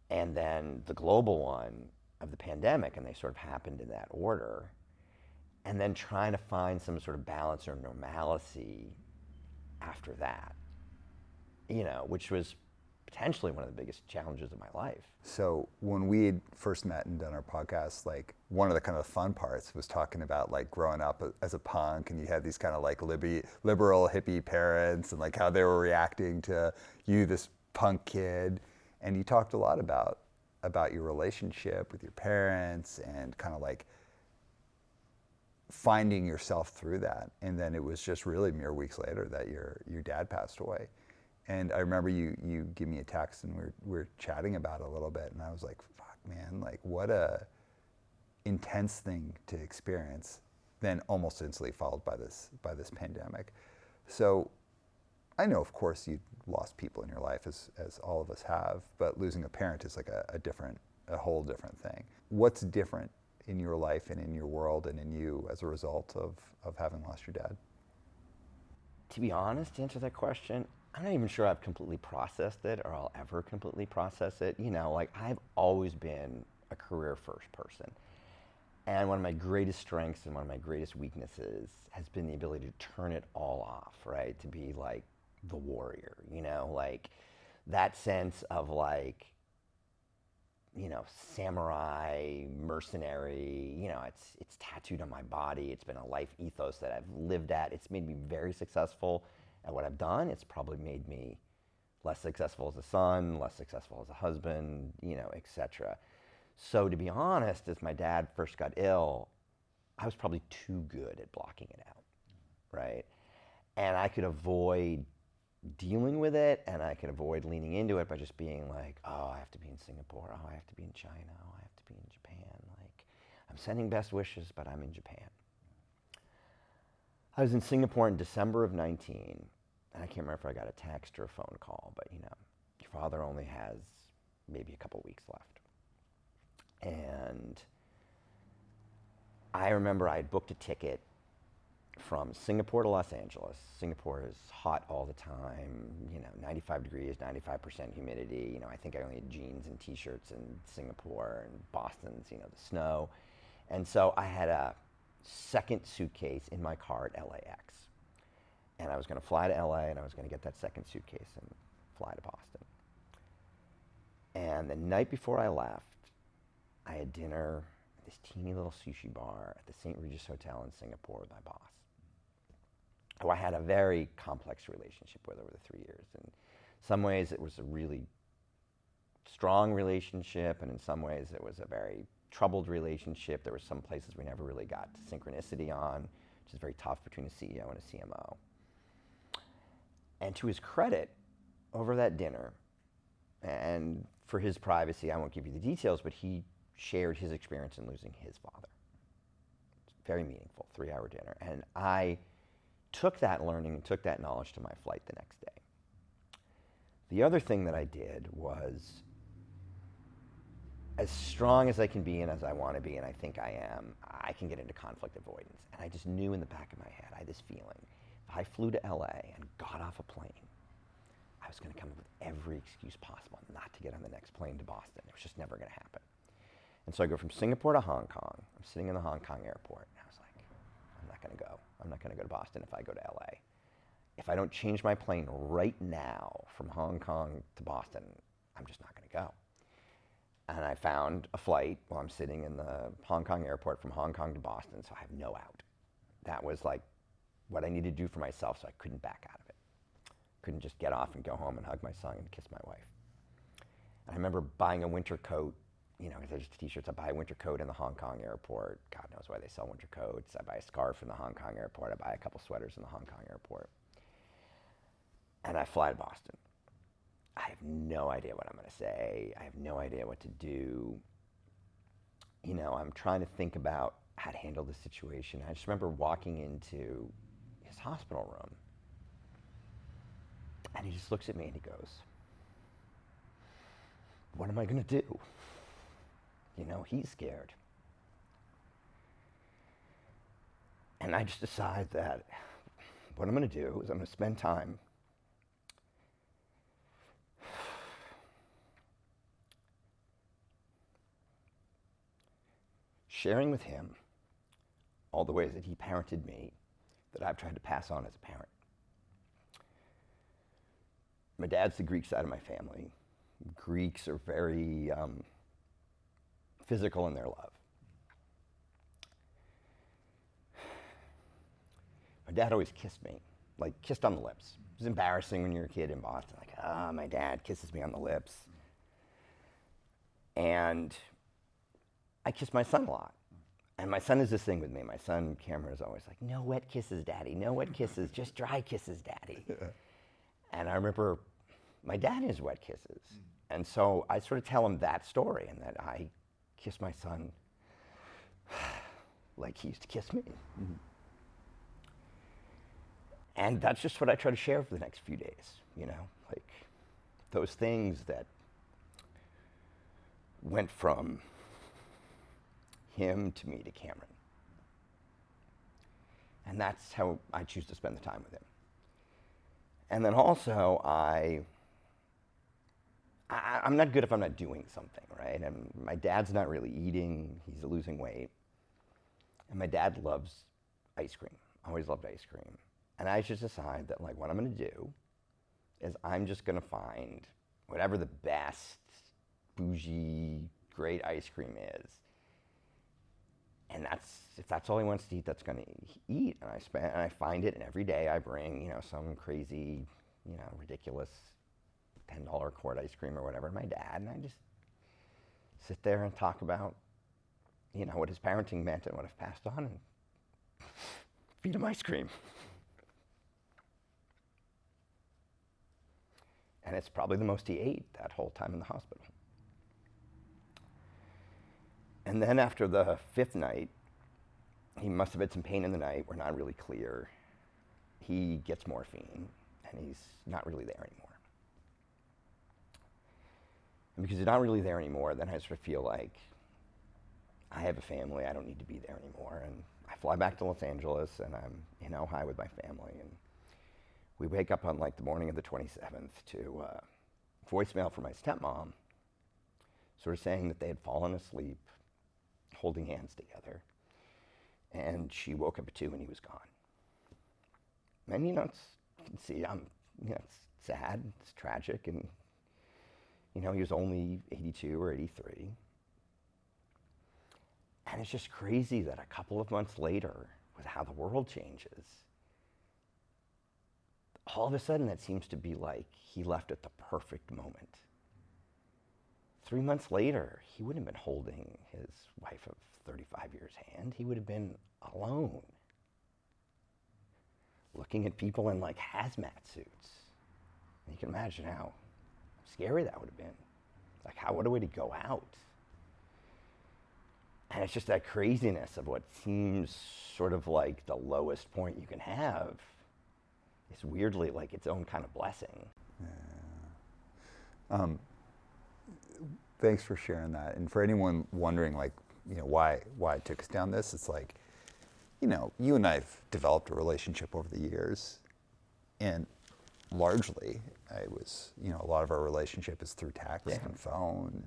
And then the global one of the pandemic, and they sort of happened in that order. And then trying to find some sort of balance or normalcy after that, which was potentially one of the biggest challenges of my life. So when we had first met and done our podcast, like one of the kind of fun parts was talking about like growing up as a punk, and you had these kind of like liberal hippie parents, and like how they were reacting to you, this punk kid. And you talked a lot about your relationship with your parents and kind of like finding yourself through that. And then it was just really mere weeks later that your dad passed away. And I remember you give me a text, and we're chatting about it a little bit, and I was like, fuck man, like what a intense thing to experience, then almost instantly followed by this pandemic. So I know, of course, you lost people in your life, as all of us have, but losing a parent is like a whole different thing. What's different in your life and in your world and in you as a result of having lost your dad? To be honest, to answer that question, I'm not even sure I've completely processed it, or I'll ever completely process it. Like I've always been a career first person. And one of my greatest strengths and one of my greatest weaknesses has been the ability to turn it all off, right? To be like the warrior, like that sense of like, samurai, mercenary, it's tattooed on my body. It's been a life ethos that I've lived at. It's made me very successful at what I've done. It's probably made me less successful as a son, less successful as a husband, etc. So to be honest, as my dad first got ill, I was probably too good at blocking it out, right? And I could avoid dealing with it, and I could avoid leaning into it by just being like, oh, I have to be in Singapore, oh, I have to be in China, oh, I have to be in Japan. Like, I'm sending best wishes, but I'm in Japan. I was in Singapore in December of 19, and I can't remember if I got a text or a phone call, but your father only has maybe a couple weeks left. And I remember I had booked a ticket from Singapore to Los Angeles. Singapore is hot all the time, 95 degrees, 95% humidity. I think I only had jeans and t-shirts in Singapore, and Boston's, the snow. And so I had a second suitcase in my car at LAX. And I was going to fly to LA, and I was going to get that second suitcase and fly to Boston. And the night before I left, I had dinner at this teeny little sushi bar at the St. Regis Hotel in Singapore with my boss, who I had a very complex relationship with over the 3 years. In some ways, it was a really strong relationship, and in some ways, it was a very troubled relationship. There were some places we never really got to synchronicity on, which is very tough between a CEO and a CMO. And to his credit, over that dinner, and for his privacy, I won't give you the details, but he shared his experience in losing his father. It's very meaningful, 3-hour dinner. And I took that learning and took that knowledge to my flight the next day. The other thing that I did was, as strong as I can be and as I want to be, and I think I am, I can get into conflict avoidance. And I just knew in the back of my head, I had this feeling, if I flew to LA and got off a plane, I was going to come up with every excuse possible not to get on the next plane to Boston. It was just never going to happen. And so I go from Singapore to Hong Kong. I'm sitting in the Hong Kong airport, and I was like, I'm not going to go. I'm not going to go to Boston if I go to LA. If I don't change my plane right now from Hong Kong to Boston, I'm just not going to go. And I found a flight while I'm sitting in the Hong Kong airport from Hong Kong to Boston, so I have no out. That was like what I needed to do for myself, so I couldn't back out of it. Couldn't just get off and go home and hug my son and kiss my wife. And I remember buying a winter coat, because there's t-shirts. I buy a winter coat in the Hong Kong airport. God knows why they sell winter coats. I buy a scarf in the Hong Kong airport. I buy a couple sweaters in the Hong Kong airport. And I fly to Boston. I have no idea what I'm going to say. I have no idea what to do. I'm trying to think about how to handle the situation. I just remember walking into his hospital room, and he just looks at me and he goes, what am I going to do? He's scared. And I just decide that what I'm going to do is I'm going to spend time sharing with him all the ways that he parented me that I've tried to pass on as a parent. My dad's the Greek side of my family. Greeks are very physical in their love. My dad always kissed me, like kissed on the lips. It was embarrassing when you're a kid in Boston, like, my dad kisses me on the lips. And I kiss my son a lot. And my son is this thing with me. My son, Cameron, is always like, no wet kisses, Daddy. No wet kisses, just dry kisses, Daddy. Yeah. And I remember my dad has wet kisses. And so I sort of tell him that story and that I kiss my son like he used to kiss me. Mm-hmm. And that's just what I try to share for the next few days, like those things that went from him to me to Cameron. And that's how I choose to spend the time with him. And then also, I'm not good if I'm not doing something, right? And my dad's not really eating, he's losing weight. And my dad loves ice cream, always loved ice cream. And I just decide that what I'm gonna do is I'm just gonna find whatever the best, bougie, great ice cream is. And if that's all he wants to eat, that's gonna eat. And I find it, and every day I bring, some crazy, ridiculous $10 quart ice cream or whatever to my dad, and I just sit there and talk about, what his parenting meant and what I've passed on, and feed him ice cream. And it's probably the most he ate that whole time in the hospital. And then after the 5th night, he must have had some pain in the night. We're not really clear. He gets morphine, and he's not really there anymore. And because he's not really there anymore, then I sort of feel like I have a family. I don't need to be there anymore. And I fly back to Los Angeles, and I'm in Ojai with my family. And we wake up on the morning of the 27th to voicemail from my stepmom, sort of saying that they had fallen asleep, holding hands together. And she woke up at 2 and he was gone. And you can see it's sad, it's tragic, and he was only 82 or 83. And it's just crazy that a couple of months later, with how the world changes, all of a sudden it seems to be like he left at the perfect moment. 3 months later, he wouldn't have been holding his wife of 35 years' hand. He would have been alone, looking at people in hazmat suits. And you can imagine how scary that would have been. Like, what a way to go out. And it's just that craziness of what seems sort of like the lowest point you can have. It's weirdly like its own kind of blessing. Thanks for sharing that. And for anyone wondering, like, why it took us down this, it's like, you and I have developed a relationship over the years, and largely, a lot of our relationship is through text and phone.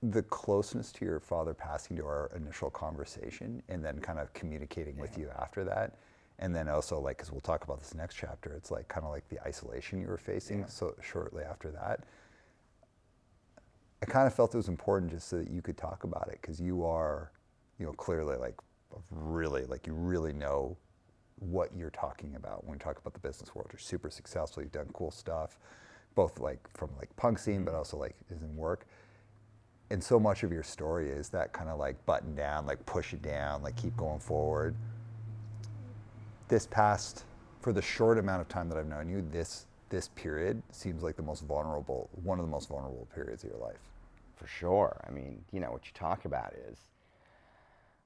And the closeness to your father passing to our initial conversation, and then kind of communicating with you after that. And then also, like, because we'll talk about this next chapter, it's like kind of like the isolation you were facing so shortly after that. I kind of felt it was important just so that you could talk about it, because you are, clearly like really, like you really know what you're talking about when you talk about the business world. You're super successful. You've done cool stuff, both like from like punk scene, but also like is in work. And so much of your story is that kind of like button down, like push it down, like keep going forward. This past, for the short amount of time that I've known you, this period seems like one of the most vulnerable periods of your life. For sure. I mean, what you talk about is,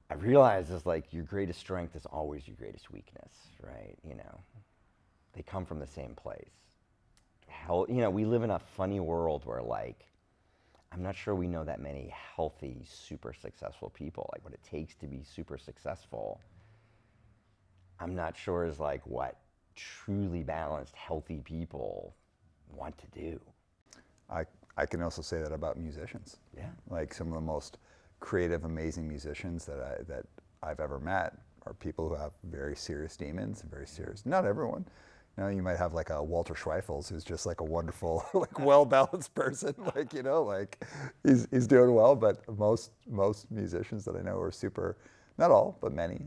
I realize is like your greatest strength is always your greatest weakness, right? They come from the same place. We live in a funny world where like, I'm not sure we know that many healthy, super successful people, like what it takes to be super successful. I'm not sure is like what truly balanced, healthy people want to do. I can also say that about musicians. Yeah. Like some of the most creative, amazing musicians that I've ever met are people who have very serious demons, very serious, not everyone. You might have like a Walter Schweifels who's just like a wonderful, like well-balanced person, like, like he's doing well, but most musicians that I know are super, not all, but many.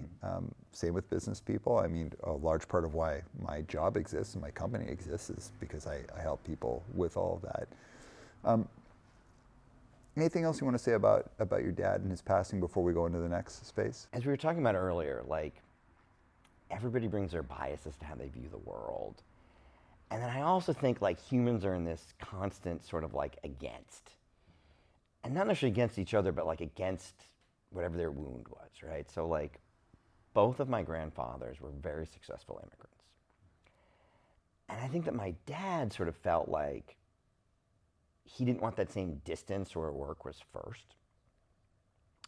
Same with business people. I mean, a large part of why my job exists and my company exists is because I help people with all of that. Anything else you want to say about your dad and his passing before we go into the next space? As we were talking about earlier, like, everybody brings their biases to how they view the world. And then I also think like humans are in this constant sort of like against. And not necessarily against each other, but like against whatever their wound was, right? So like both of my grandfathers were very successful immigrants. And I think that my dad sort of felt like he didn't want that same distance where work was first.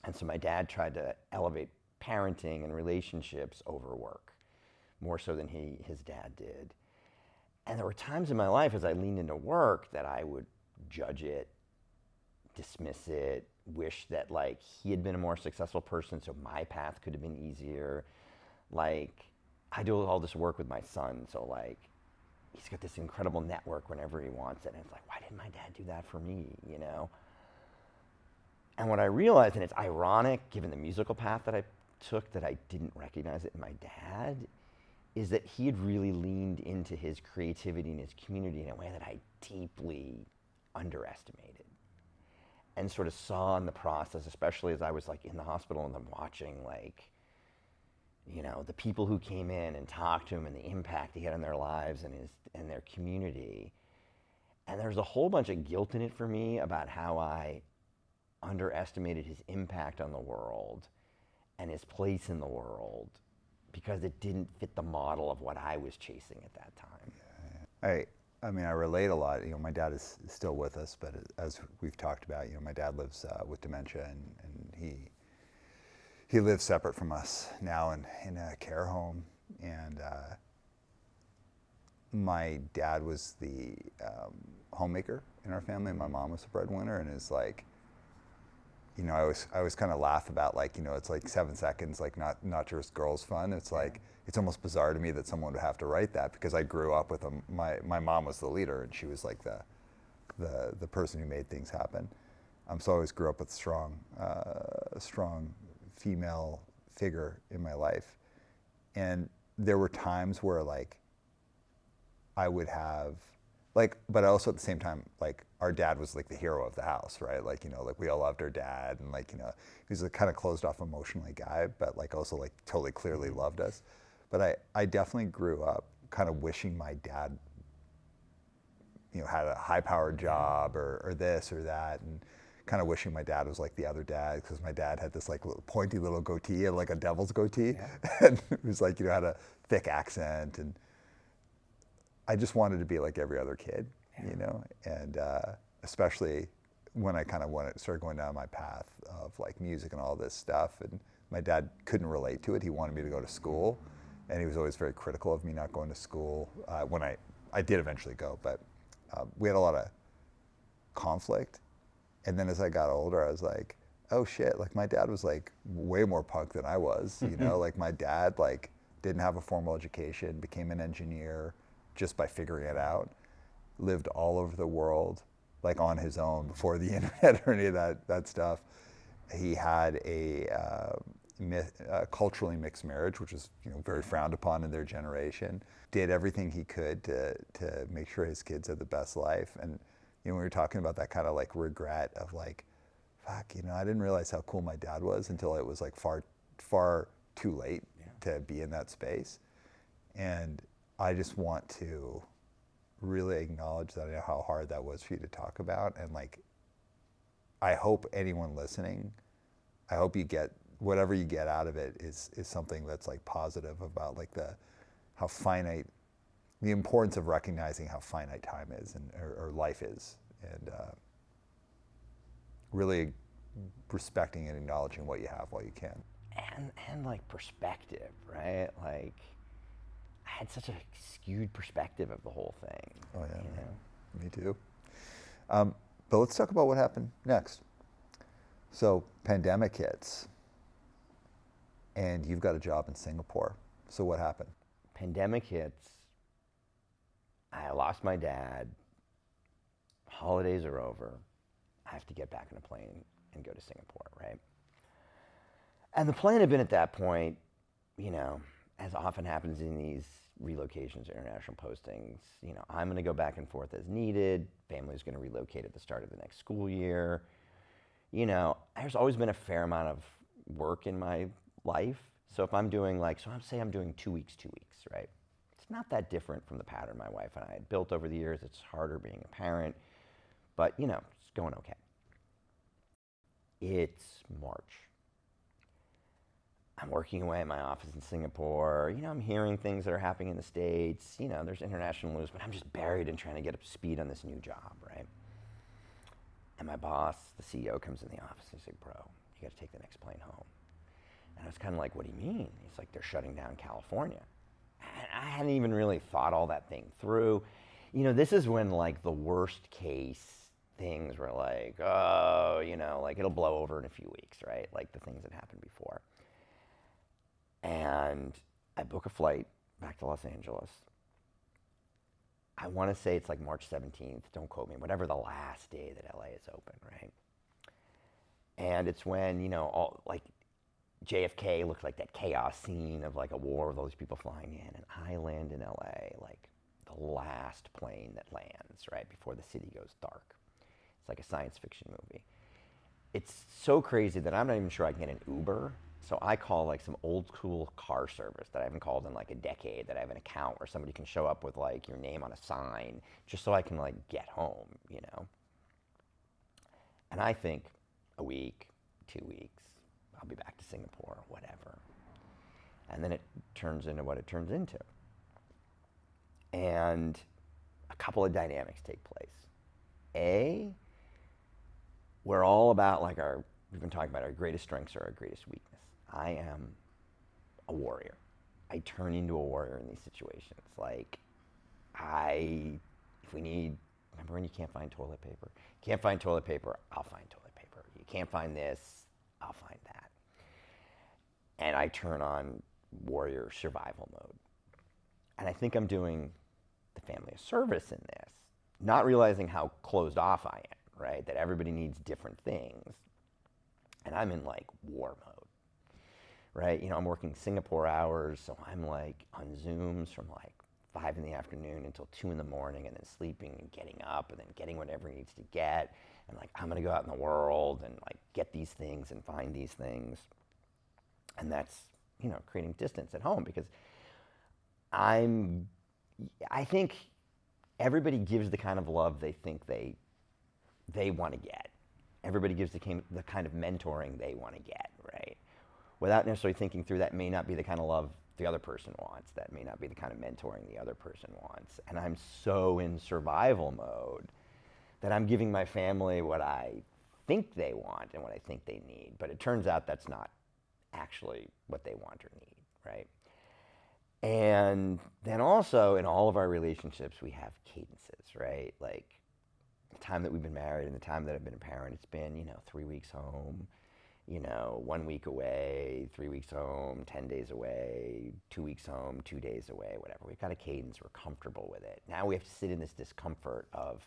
And so my dad tried to elevate parenting and relationships over work, more so than his dad did. And there were times in my life as I leaned into work that I would judge it, dismiss it, wish that like he had been a more successful person so my path could have been easier. Like, I do all this work with my son, so like he's got this incredible network whenever he wants it, and it's like, why didn't my dad do that for me, And what I realized, and it's ironic given the musical path that I took, that I didn't recognize it in my dad, is that he had really leaned into his creativity and his community in a way that I deeply underestimated. And sort of saw in the process, especially as I was like in the hospital and then watching like, the people who came in and talked to him and the impact he had on their lives and their community. And there's a whole bunch of guilt in it for me about how I underestimated his impact on the world and his place in the world because it didn't fit the model of what I was chasing at that time. I mean, I relate a lot. My dad is still with us, but as we've talked about, my dad lives with dementia, and he lives separate from us now in a care home. And my dad was the homemaker in our family, and my mom was the breadwinner, and is like, I always kind of laugh about like, it's like 7 seconds, like not just girls fun. It's like, it's almost bizarre to me that someone would have to write that, because I grew up with them. My mom was the leader, and she was like the person who made things happen. So I always grew up with a strong female figure in my life. And there were times where like I would have like, but also at the same time, like our dad was like the hero of the house, right? Like, like we all loved our dad, and like, he was a kind of closed off emotionally guy, but like also like totally clearly loved us. But I definitely grew up kind of wishing my dad, had a high-powered job or this or that, and kind of wishing my dad was like the other dad, because my dad had this like little pointy little goatee, like a devil's goatee, and it was like, had a thick accent, and I just wanted to be like every other kid, and especially when I kind of started going down my path of like music and all this stuff, and my dad couldn't relate to it. He wanted me to go to school, and he was always very critical of me not going to school. When I did eventually go, but we had a lot of conflict. And then as I got older, I was like, oh shit, like my dad was like way more punk than I was, like my dad like didn't have a formal education, became an engineer just by figuring it out, lived all over the world, like on his own before the internet or any of that stuff. He had a culturally mixed marriage, which was very frowned upon in their generation. Did everything he could to make sure his kids had the best life. And when we were talking about that kind of like regret of like, fuck, I didn't realize how cool my dad was until it was like far too late to be in that space. And I just want to really acknowledge that I know how hard that was for you to talk about. And like, I hope anyone listening, I hope you get whatever you get out of it is something that's like positive about like the importance of recognizing how finite time is or life is, and really respecting and acknowledging what you have while you can. And like perspective, right? Like I had such a skewed perspective of the whole thing. Oh yeah, me too. But let's talk about what happened next. So pandemic hits, and you've got a job in Singapore. So what happened? Pandemic hits. I lost my dad. Holidays are over. I have to get back on a plane and go to Singapore, right? And the plan had been at that point, as often happens in these relocations or international postings, I'm going to go back and forth as needed. Family's going to relocate at the start of the next school year. There's always been a fair amount of work in my life. So if I'm doing I'm doing 2 weeks, right? It's not that different from the pattern my wife and I had built over the years. It's harder being a parent, but it's going okay. It's March. I'm working away at my office in Singapore. I'm hearing things that are happening in the States. There's international news, but I'm just buried in trying to get up to speed on this new job, right? And my boss, the CEO, comes in the office and he's like, bro, you got to take the next plane home. And I was kind of like, what do you mean? He's like, they're shutting down California. And I hadn't even really thought all that thing through. This is when like the worst case things were like, oh, like it'll blow over in a few weeks, right? Like the things that happened before. And I book a flight back to Los Angeles. I want to say it's like March 17th, don't quote me, whatever the last day that LA is open, right? And it's when, all like JFK looked like that chaos scene of like a war with all these people flying in, and I land in LA like the last plane that lands, right, before the city goes dark. It's like a science fiction movie. It's so crazy that I'm not even sure I can get an Uber. So I call like some old school car service that I haven't called in like a decade, that I have an account where somebody can show up with like your name on a sign just so I can like get home, And I think a week, 2 weeks, I'll be back to Singapore, whatever. And then it turns into what it turns into. And a couple of dynamics take place. A, we're all about like we've been talking about our greatest strengths or our greatest weakness. I am a warrior. I turn into a warrior in these situations. Like, if we need, remember when you can't find toilet paper? Can't find toilet paper, I'll find toilet paper. You can't find this, I'll find that. And I turn on warrior survival mode. And I think I'm doing the family a service in this, not realizing how closed off I am, right? That everybody needs different things. And I'm in like war mode. Right, I'm working Singapore hours, so I'm like on Zooms from like 5 in the afternoon until 2 in the morning, and then sleeping and getting up and then getting whatever he needs to get, and like I'm gonna go out in the world and like get these things and find these things, and that's creating distance at home, because I'm, I think everybody gives the kind of love they think they want to get. Everybody gives the kind of mentoring they want to get, right? Without necessarily thinking through that may not be the kind of love the other person wants. That may not be the kind of mentoring the other person wants. And I'm so in survival mode that I'm giving my family what I think they want and what I think they need. But it turns out that's not actually what they want or need, right? And then also in all of our relationships, we have cadences, right? Like the time that we've been married and the time that I've been a parent, it's been, 3 weeks home, 1 week away, 3 weeks home, 10 days away, 2 weeks home, 2 days away, whatever. We've got a cadence, we're comfortable with it. Now we have to sit in this discomfort of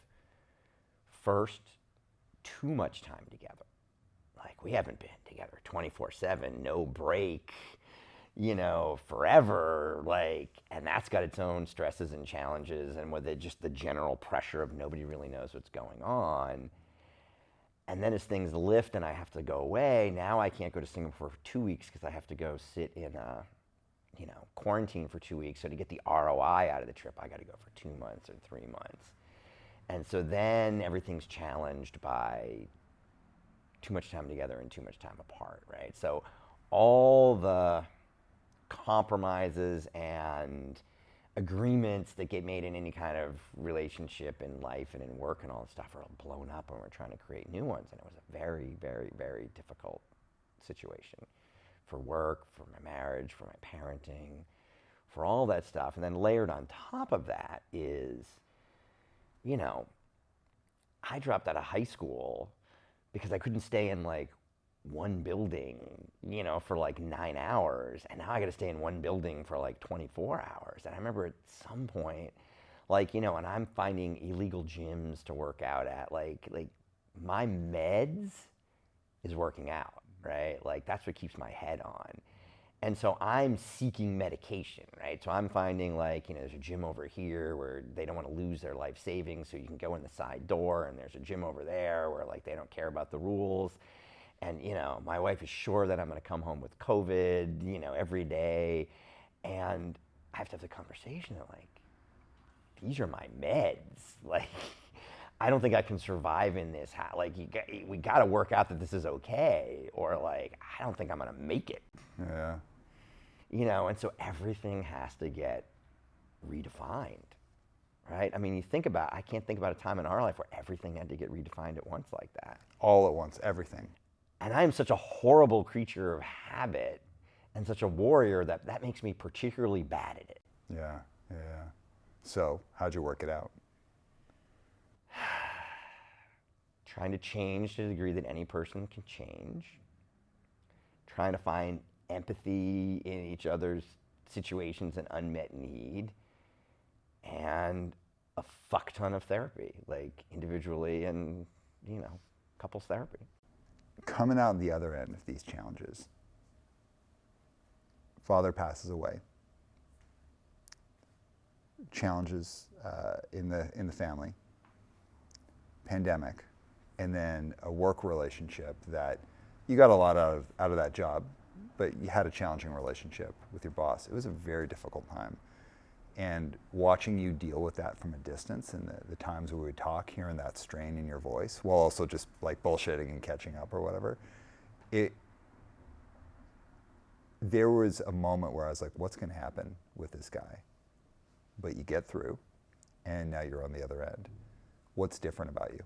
first, too much time together. Like we haven't been together 24/7, no break, forever, and that's got its own stresses and challenges, and with it, just the general pressure of nobody really knows what's going on. And then as things lift and I have to go away, now I can't go to Singapore for 2 weeks because I have to go sit in a, quarantine for 2 weeks. So to get the ROI out of the trip, I got to go for 2 months or 3 months. And so then everything's challenged by too much time together and too much time apart, right? So all the compromises and agreements that get made in any kind of relationship in life and in work and all that stuff are all blown up when we're trying to create new ones. And it was a very, very, very difficult situation for work, for my marriage, for my parenting, for all that stuff. And then layered on top of that is, I dropped out of high school because I couldn't stay in one building, for 9 hours. And now I got to stay in one building for 24 hours. And I remember at some point, and I'm finding illegal gyms to work out at, my meds is working out, right? That's what keeps my head on. And so I'm seeking medication, right? So I'm finding there's a gym over here where they don't want to lose their life savings, so you can go in the side door, and there's a gym over there where they don't care about the rules. And, my wife is sure that I'm going to come home with COVID, every day. And I have to have the conversation that these are my meds. I don't think I can survive in this. We got to work out that this is okay. Or I don't think I'm going to make it. Yeah. And so everything has to get redefined, right? I mean, I can't think about a time in our life where everything had to get redefined at once like that. All at once, everything. And I am such a horrible creature of habit and such a warrior that makes me particularly bad at it. Yeah. So how'd you work it out? Trying to change to the degree that any person can change. Trying to find empathy in each other's situations and unmet need. And a fuck ton of therapy, individually and, couples therapy. Coming out the other end of these challenges, father passes away, challenges in the family, pandemic, and then a work relationship that you got a lot out of that job, but you had a challenging relationship with your boss. It was a very difficult time. And watching you deal with that from a distance, and the times where we talk, hearing that strain in your voice, while also just bullshitting and catching up or whatever, there was a moment where I was like, what's going to happen with this guy? But you get through, and now you're on the other end. What's different about you?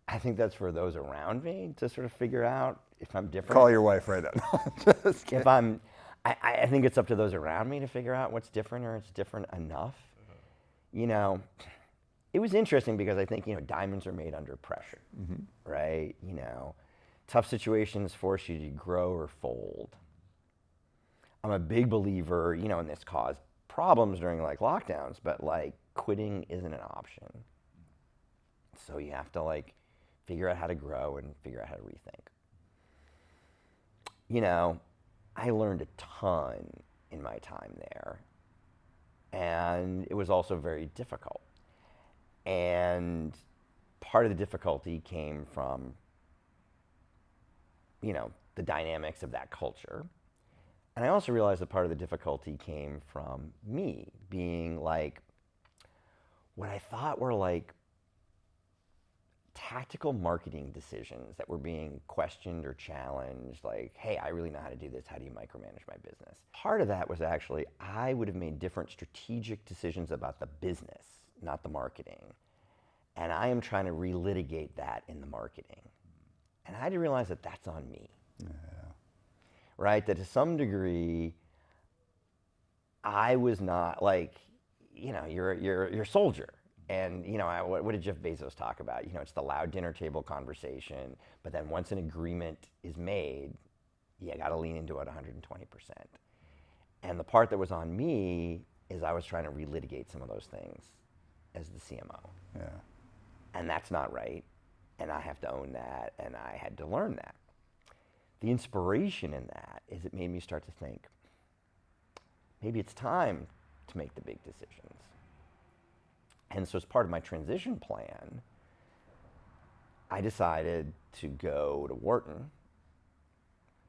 I think that's for those around me to sort of figure out if I'm different. Call your wife right now. If I'm, I think it's up to those around me to figure out what's different or it's different enough. It was interesting because I think, diamonds are made under pressure, right? Tough situations force you to grow or fold. I'm a big believer, and this caused problems during lockdowns, but quitting isn't an option. So you have to figure out how to grow and figure out how to rethink. I learned a ton in my time there, and it was also very difficult. And part of the difficulty came from, the dynamics of that culture. And I also realized that part of the difficulty came from me being like, what I thought were like tactical marketing decisions that were being questioned or challenged, like, hey, I really know how to do this. How do you micromanage my business? Part of that was actually I would have made different strategic decisions about the business, not the marketing. And I am trying to relitigate that in the marketing. And I had to realize that that's on me. Yeah. Right? That to some degree, I was not like, you're a soldier. And, what did Jeff Bezos talk about? It's the loud dinner table conversation. But then once an agreement is made, you got to lean into it 120%. And the part that was on me is I was trying to relitigate some of those things as the CMO. Yeah. And that's not right. And I have to own that. And I had to learn that. The inspiration in that is it made me start to think, maybe it's time to make the big decisions. And so as part of my transition plan, I decided to go to Wharton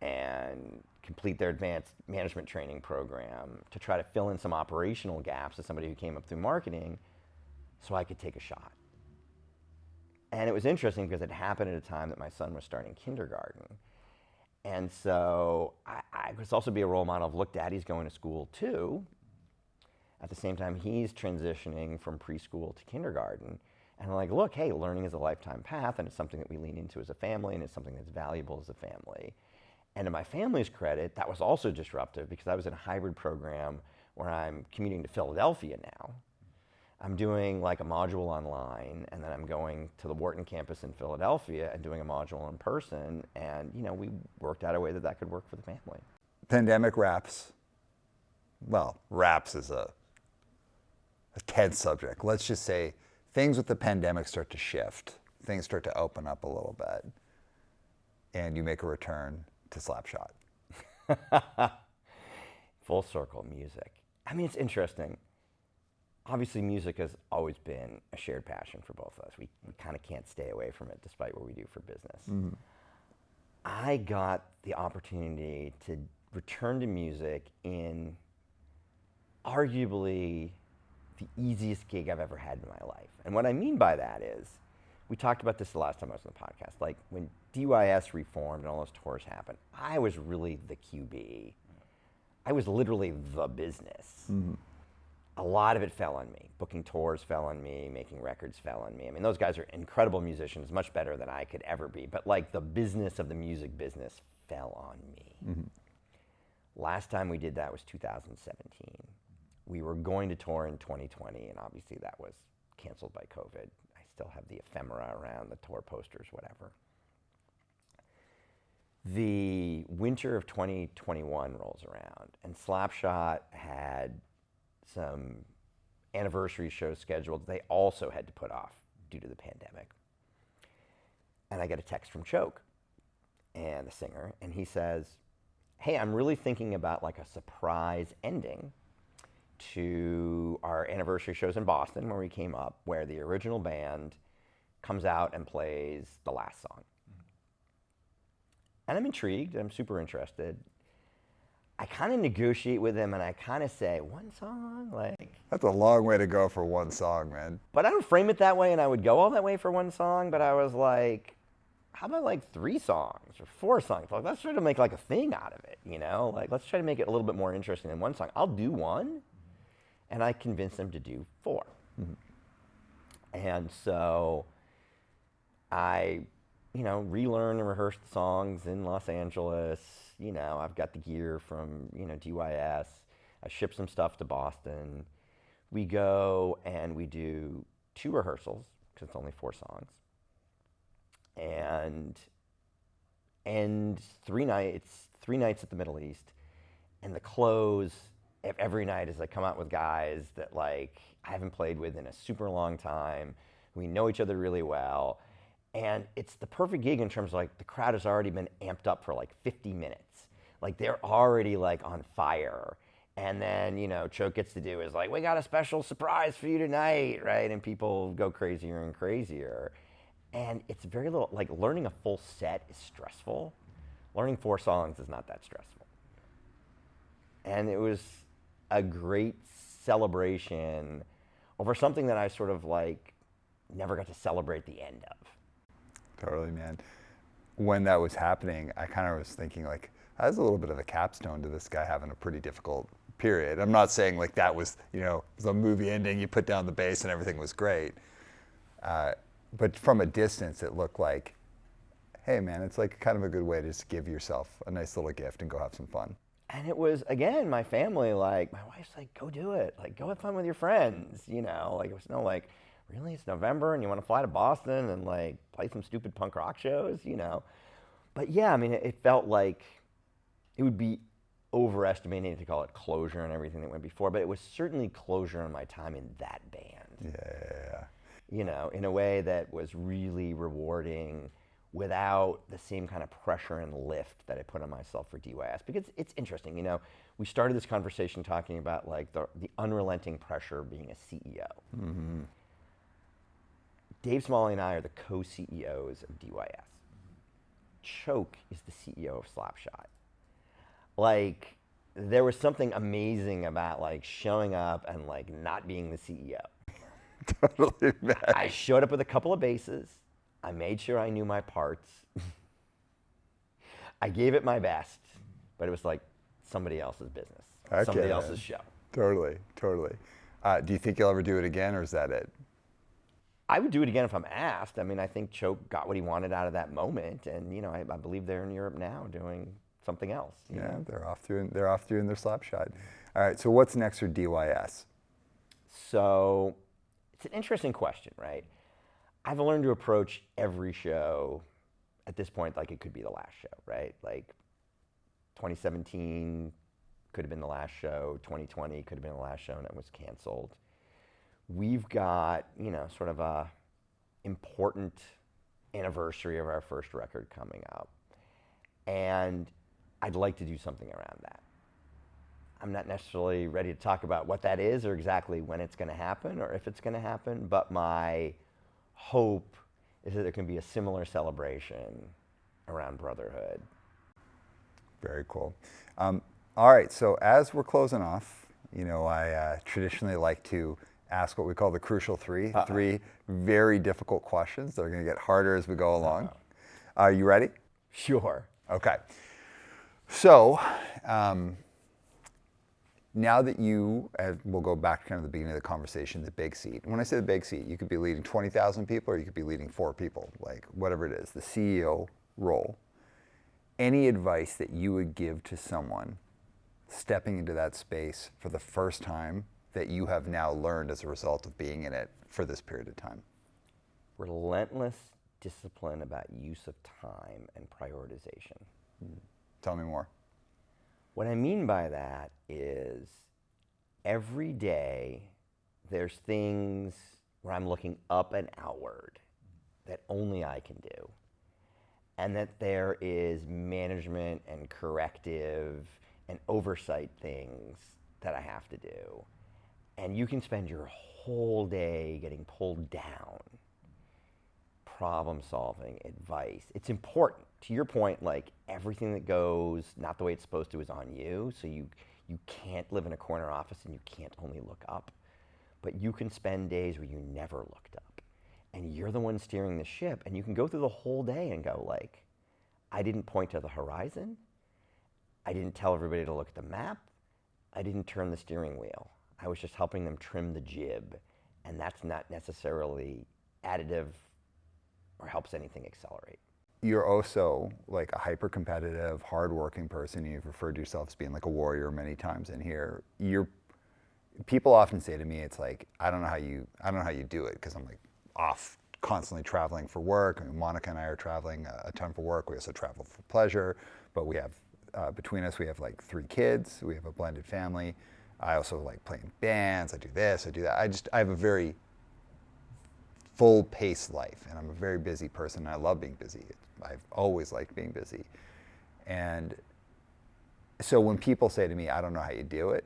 and complete their advanced management training program to try to fill in some operational gaps as somebody who came up through marketing so I could take a shot. And it was interesting because it happened at a time that my son was starting kindergarten. And so I could also be a role model of, look, Daddy's going to school too. At the same time, he's transitioning from preschool to kindergarten. And I'm like, look, hey, learning is a lifetime path, and it's something that we lean into as a family, and it's something that's valuable as a family. And to my family's credit, that was also disruptive because I was in a hybrid program where I'm commuting to Philadelphia now. I'm doing like a module online, and then I'm going to the Wharton campus in Philadelphia and doing a module in person. And, we worked out a way that could work for the family. Pandemic wraps. Well, wraps is a tense subject. Let's just say things with the pandemic start to shift. Things start to open up a little bit. And you make a return to Slapshot. Full circle, music. I mean, it's interesting. Obviously, music has always been a shared passion for both of us. We kind of can't stay away from it despite what we do for business. Mm-hmm. I got the opportunity to return to music in arguably the easiest gig I've ever had in my life. And what I mean by that is, we talked about this the last time I was on the podcast, like when DYS reformed and all those tours happened, I was really the QB. I was literally the business. Mm-hmm. A lot of it fell on me. Booking tours fell on me, making records fell on me. I mean, those guys are incredible musicians, much better than I could ever be, but like the business of the music business fell on me. Mm-hmm. Last time we did that was 2017. We were going to tour in 2020, and obviously that was canceled by COVID. I still have the ephemera around, the tour posters, whatever. The winter of 2021 rolls around, and Slapshot had some anniversary shows scheduled. They also had to put off due to the pandemic. And I get a text from Choke, and the singer, and he says, hey, I'm really thinking about like a surprise ending to our anniversary shows in Boston where we came up, where the original band comes out and plays the last song. And I'm intrigued, I'm super interested. I kind of negotiate with him and I kind of say, one song? Like, that's a long way to go for one song, man. But I don't frame it that way, and I would go all that way for one song, but I was like, how about like 3 songs or 4 songs? Like, let's try to make like a thing out of it, Like, let's try to make it a little bit more interesting than one song. I'll do 1. And I convinced him to do 4. Mm-hmm. And so I, relearn and rehearse the songs in Los Angeles. I've got the gear from, DYS. I ship some stuff to Boston. We go and we do 2 rehearsals, because it's only 4 songs. And 3 nights at the Middle East. And the close every night is I come out with guys that like I haven't played with in a super long time. We know each other really well. And it's the perfect gig in terms of like the crowd has already been amped up for like 50 minutes. Like they're already like on fire. And then, Choke gets to do is like, we got a special surprise for you tonight, right? And people go crazier and crazier. And it's very little, like learning a full set is stressful. Learning 4 songs is not that stressful. And it was a great celebration over something that I sort of like never got to celebrate the end of. Totally, man. When that was happening, I kind of was thinking like, that was a little bit of a capstone to this guy having a pretty difficult period. I'm not saying like that was, the movie ending, you put down the bass and everything was great. But from a distance, it looked like, hey man, it's like kind of a good way to just give yourself a nice little gift and go have some fun. And it was, again, my family, like, my wife's like, go do it. Like, go have fun with your friends, Like, it was no, like, really, it's November and you want to fly to Boston and, like, play some stupid punk rock shows, But, yeah, I mean, it felt like it would be overestimating to call it closure and everything that went before, but it was certainly closure on my time in that band. Yeah. In a way that was really rewarding without the same kind of pressure and lift that I put on myself for DYS. Because it's interesting, we started this conversation talking about like the unrelenting pressure of being a CEO. Mm-hmm. Dave Smalley and I are the co-CEOs of DYS. Choke is the CEO of Slapshot. Like, there was something amazing about like showing up and like not being the CEO. Totally, man. I showed up with a couple of basses. I made sure I knew my parts. I gave it my best, but it was like somebody else's business, somebody else's show. Totally. Do you think you'll ever do it again, or is that it? I would do it again if I'm asked. I mean, I think Choke got what he wanted out of that moment, and I believe they're in Europe now doing something else. You know? They're off doing their Slapshot. All right, so what's next for DYS? So it's an interesting question, right? I've learned to approach every show at this point like it could be the last show, right? Like 2017 could have been the last show, 2020 could have been the last show and it was canceled. We've got, sort of a important anniversary of our first record coming up. And I'd like to do something around that. I'm not necessarily ready to talk about what that is or exactly when it's going to happen or if it's going to happen, but my hope is that there can be a similar celebration around brotherhood. Very cool. All right, so as we're closing off, I traditionally like to ask what we call the crucial three, three very difficult questions that are going to get harder as we go along. Are you ready? Sure. Okay. So, now that we'll go back to kind of the beginning of the conversation, the big seat. When I say the big seat, you could be leading 20,000 people or you could be leading 4 people, like whatever it is, the CEO role. Any advice that you would give to someone stepping into that space for the first time that you have now learned as a result of being in it for this period of time? Relentless discipline about use of time and prioritization. Tell me more. What I mean by that is every day there's things where I'm looking up and outward that only I can do. And that there is management and corrective and oversight things that I have to do. And you can spend your whole day getting pulled down, problem solving, advice. It's important. To your point, like everything that goes not the way it's supposed to is on you. So you can't live in a corner office and you can't only look up. But you can spend days where you never looked up. And you're the one steering the ship. And you can go through the whole day and go like, I didn't point to the horizon. I didn't tell everybody to look at the map. I didn't turn the steering wheel. I was just helping them trim the jib. And that's not necessarily additive or helps anything accelerate. You're also like a hyper-competitive, hard-working person. You've referred to yourself as being like a warrior many times in here. People often say to me, it's like, I don't know how you do it, because I'm like off constantly traveling for work. I mean, Monica and I are traveling a ton for work. We also travel for pleasure, but we have, between us, we have like 3 kids. We have a blended family. I also like playing bands. I do this, I do that. I have a very full-paced life, and I'm a very busy person, and I love being busy. I've always liked being busy. And so when people say to me, I don't know how you do it,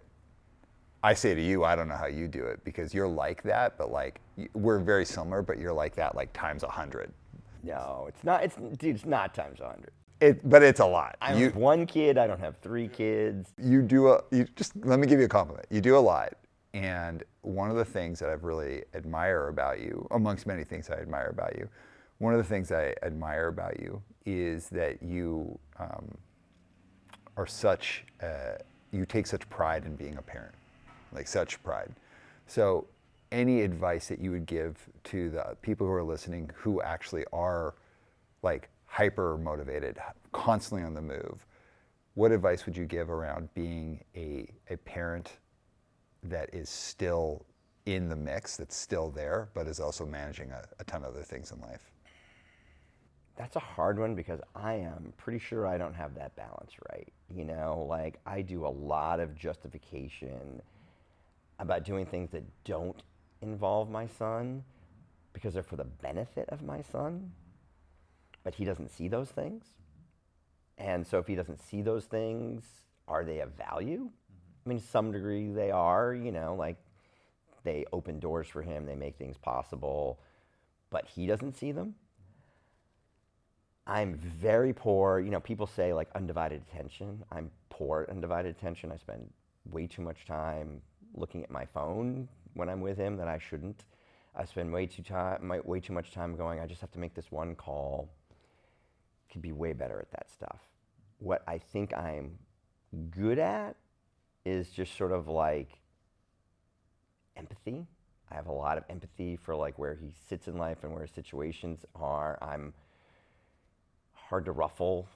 I say to you, I don't know how you do it, because you're like that, but like, we're very similar, but you're like that like times 100. No, it's not. Dude, it's not times 100. But it's a lot. I have one kid. I don't have 3 kids. Let me give you a compliment. You do a lot. And one of the things that I really admire about you, amongst many things I admire about you, one of the things I admire about you is that you you take such pride in being a parent, like such pride. So any advice that you would give to the people who are listening who actually are like hyper motivated, constantly on the move, what advice would you give around being a parent that is still in the mix, that's still there, but is also managing a ton of other things in life? That's a hard one because I am pretty sure I don't have that balance right. Like I do a lot of justification about doing things that don't involve my son because they're for the benefit of my son, but he doesn't see those things. And so if he doesn't see those things, are they of value? I mean, to some degree they are, like they open doors for him, they make things possible, but he doesn't see them. I'm very poor. People say like undivided attention. I'm poor at undivided attention. I spend way too much time looking at my phone when I'm with him that I shouldn't. I spend way too much time going, I just have to make this one call. Could be way better at that stuff. What I think I'm good at is just sort of like empathy. I have a lot of empathy for like where he sits in life and where his situations are. I'm hard to ruffle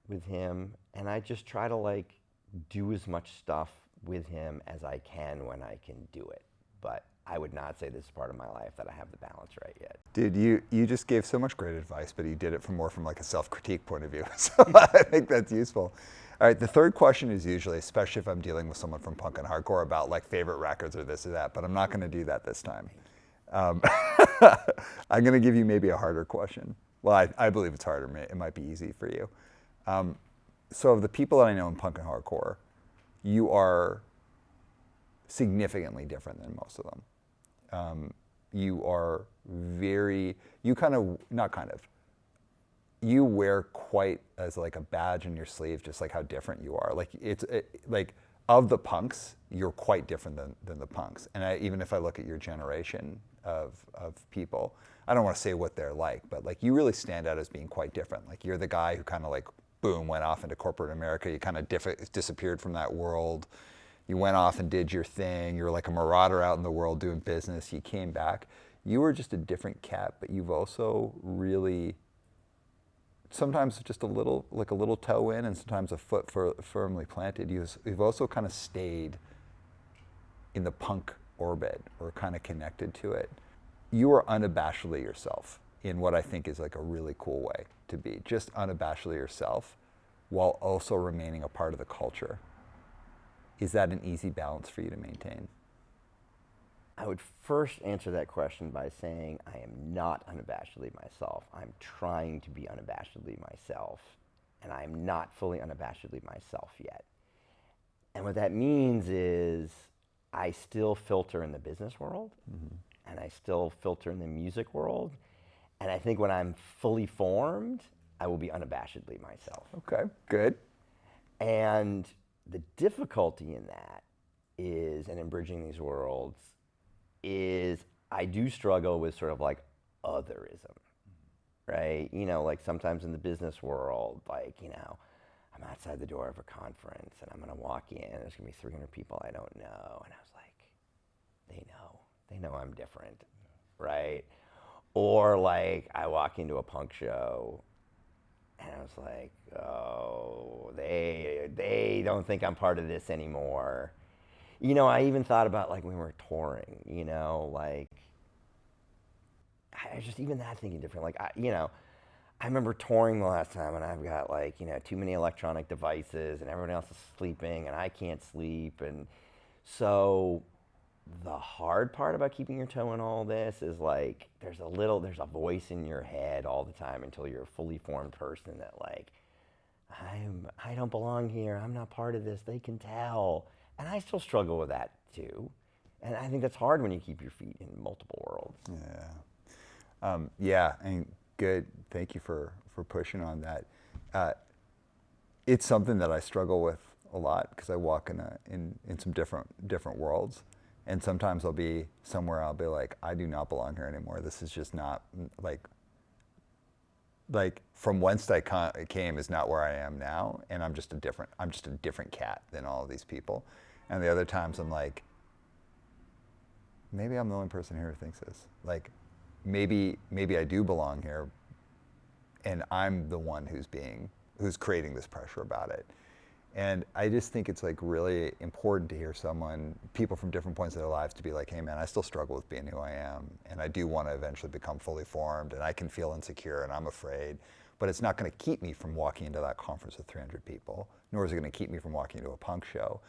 with him, and I just try to like do as much stuff with him as I can when I can do it. But I would not say this is part of my life that I have the balance right yet. Dude, you just gave so much great advice, but you did it from like a self-critique point of view. So I think that's useful. All right, the third question is usually, especially if I'm dealing with someone from punk and hardcore, about like favorite records or this or that, but I'm not gonna do that this time. I'm gonna give you maybe a harder question. Well, I believe it's harder. It might be easy for you. So of the people that I know in punk and hardcore, you are significantly different than most of them. You are you wear quite as like a badge in your sleeve, just like how different you are. Like of the punks, you're quite different than the punks. And even if I look at your generation of people, I don't want to say what they're like, but like you really stand out as being quite different. Like you're the guy who kind of like, boom, went off into corporate America. You kind of disappeared from that world. You went off and did your thing. You were like a marauder out in the world doing business. You came back. You were just a different cat, but you've also really, sometimes just a little toe in and sometimes a foot firmly planted. You've also kind of stayed in the punk orbit or kind of connected to it. You are unabashedly yourself in what I think is like a really cool way to be. Just unabashedly yourself while also remaining a part of the culture. Is that an easy balance for you to maintain? I would first answer that question by saying I am not unabashedly myself. I'm trying to be unabashedly myself, and I am not fully unabashedly myself yet. And what that means is I still filter in the business world, and I still filter in the music world, and I think when I'm fully formed, I will be unabashedly myself. Okay, good. And the difficulty in that is, and in bridging these worlds, is I do struggle with sort of like otherism, right? Like sometimes in the business world, like, I'm outside the door of a conference and I'm gonna walk in, there's gonna be 300 people I don't know. And I was like, they know I'm different, right? Or like I walk into a punk show and I was like, oh, they don't think I'm part of this anymore. I even thought about like when we were touring, like I just even that thinking different. Like I remember touring the last time and I've got like, too many electronic devices and everyone else is sleeping and I can't sleep. And so the hard part about keeping your toe in all this is like there's a voice in your head all the time until you're a fully formed person that like I don't belong here. I'm not part of this. They can tell. And I still struggle with that too. And I think that's hard when you keep your feet in multiple worlds. Yeah. Yeah, and good. Thank you for pushing on that. it's something that I struggle with a lot because I walk in some different worlds. And sometimes I'll be somewhere, I'll be like, I do not belong here anymore. This is just not, like from whence I came is not where I am now. And I'm just a different cat than all of these people. And the other times I'm like, maybe I'm the only person here who thinks this. Like, maybe I do belong here, and I'm the one who's creating this pressure about it. And I just think it's like really important to hear people from different points of their lives to be like, hey man, I still struggle with being who I am, and I do want to eventually become fully formed, and I can feel insecure and I'm afraid, but it's not going to keep me from walking into that conference with 300 people, nor is it going to keep me from walking into a punk show.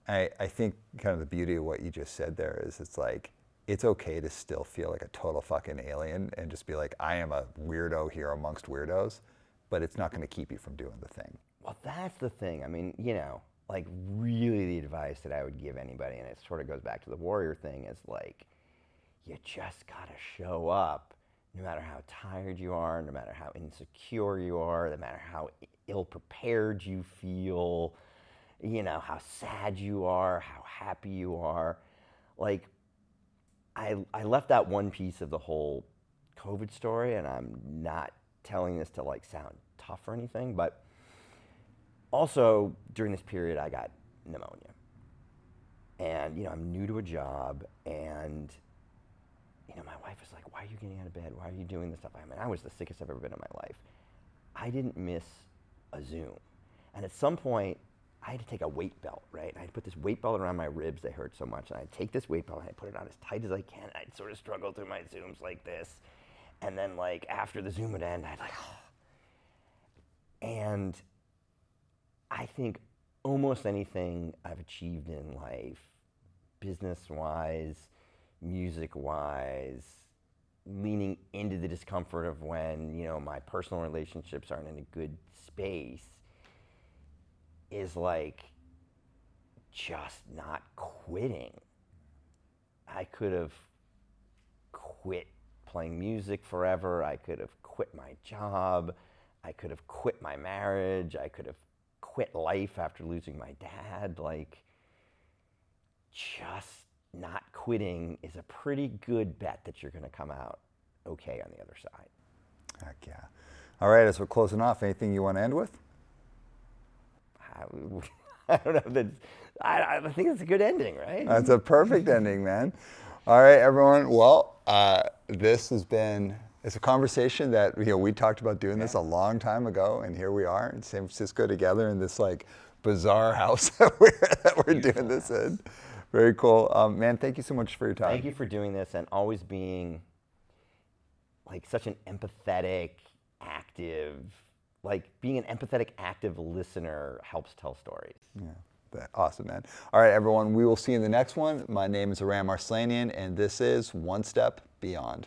I think kind of the beauty of what you just said there is it's like, it's okay to still feel like a total fucking alien and just be like, I am a weirdo here amongst weirdos, but it's not going to keep you from doing the thing. Well, that's the thing. I mean, like really the advice that I would give anybody, and it sort of goes back to the warrior thing, is like, you just gotta show up no matter how tired you are, no matter how insecure you are, no matter how ill-prepared you feel, how sad you are, how happy you are. Like, I left out one piece of the whole COVID story, and I'm not telling this to like sound tough or anything, but also during this period I got pneumonia, and I'm new to a job, and my wife is like, why are you getting out of bed? Why are you doing this stuff? I mean, I was the sickest I've ever been in my life. I didn't miss a Zoom, and at some point I had to take a weight belt, right? I had to put this weight belt around my ribs, they hurt so much, and I'd take this weight belt and I'd put it on as tight as I can. I'd sort of struggle through my Zooms like this, and then like after the Zoom would end, I'd like, and I think almost anything I've achieved in life, business-wise, music-wise, leaning into the discomfort of when, my personal relationships aren't in a good space, is like just not quitting. I could have quit playing music forever. I could have quit my job. I could have quit my marriage. I could have quit life after losing my dad. Like, just not quitting is a pretty good bet that you're going to come out okay on the other side. Heck yeah. All right, as we're closing off, anything you want to end with? I don't know. I think it's a good ending, right? That's a perfect ending, man. All right, everyone. Well, it's a conversation that we talked about doing this a long time ago, and here we are in San Francisco together in this like bizarre house that we're doing this in. Very cool, man. Thank you so much for your time. Thank you for doing this and always being like such an empathetic, active. Like being an empathetic, active listener helps tell stories. Yeah, awesome, man. All right, everyone. We will see you in the next one. My name is Aram Arslanian, and this is One Step Beyond.